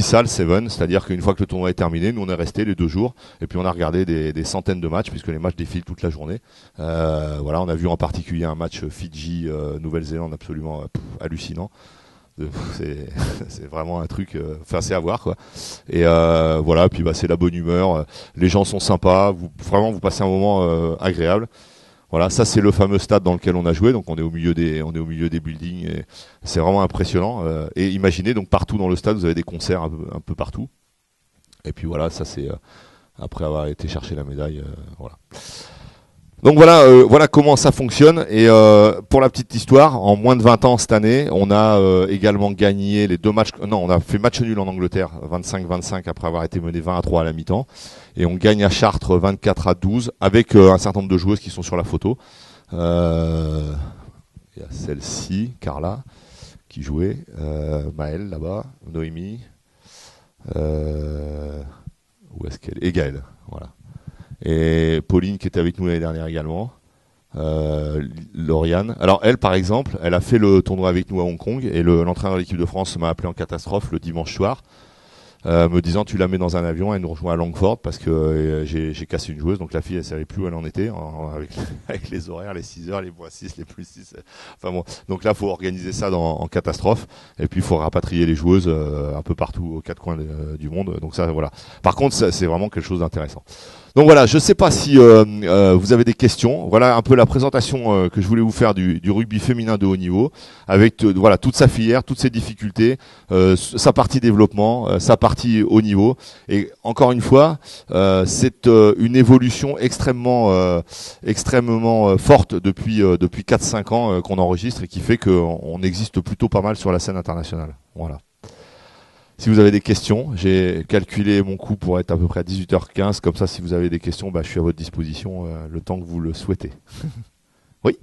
ça le Seven, c'est-à-dire qu'une fois que le tournoi est terminé, nous on est resté les 2 jours et puis on a regardé des centaines de matchs puisque les matchs défilent toute la journée. Voilà, on a vu en particulier un match Fidji Nouvelle-Zélande absolument hallucinant. C'est vraiment un truc c'est à voir quoi. Et voilà, puis c'est la bonne humeur, les gens sont sympas, vous passez un moment agréable. Voilà, ça c'est le fameux stade dans lequel on a joué, donc on est au milieu des buildings et c'est vraiment impressionnant et imaginez donc partout dans le stade, vous avez des concerts un peu partout. Et puis voilà, ça c'est après avoir été chercher la médaille voilà. Donc voilà comment ça fonctionne et pour la petite histoire, en moins de 20 ans cette année, on a également gagné les 2 matchs. Non, on a fait match nul en Angleterre, 25-25 après avoir été mené 20-3 à la mi-temps, et on gagne à Chartres 24-12 avec un certain nombre de joueuses qui sont sur la photo. Il y a celle-ci, Carla, qui jouait, Maëlle là-bas, Noémie, où est-ce qu'elle est, et Gaëlle, voilà. Et Pauline qui était avec nous l'année dernière également. Lauriane. Alors elle, par exemple, elle a fait le tournoi avec nous à Hong Kong et l'entraîneur de l'équipe de France m'a appelé en catastrophe le dimanche soir, me disant tu la mets dans un avion, elle nous rejoint à Langford parce que j'ai cassé une joueuse, donc la fille elle savait plus où elle en était avec les horaires, les 6 heures, les -6, les +6. Enfin bon, donc là faut organiser ça en catastrophe et puis il faut rapatrier les joueuses un peu partout aux quatre coins du monde. Donc ça voilà. Par contre ça, c'est vraiment quelque chose d'intéressant. Donc voilà, je ne sais pas si vous avez des questions. Voilà un peu la présentation que je voulais vous faire du rugby féminin de haut niveau, avec voilà toute sa filière, toutes ses difficultés, sa partie développement, sa partie haut niveau. Et encore une fois, c'est une évolution extrêmement forte depuis 4-5 ans qu'on enregistre et qui fait qu'on existe plutôt pas mal sur la scène internationale. Voilà. Si vous avez des questions, j'ai calculé mon coût pour être à peu près à 18h15. Comme ça, si vous avez des questions, je suis à votre disposition le temps que vous le souhaitez. Oui.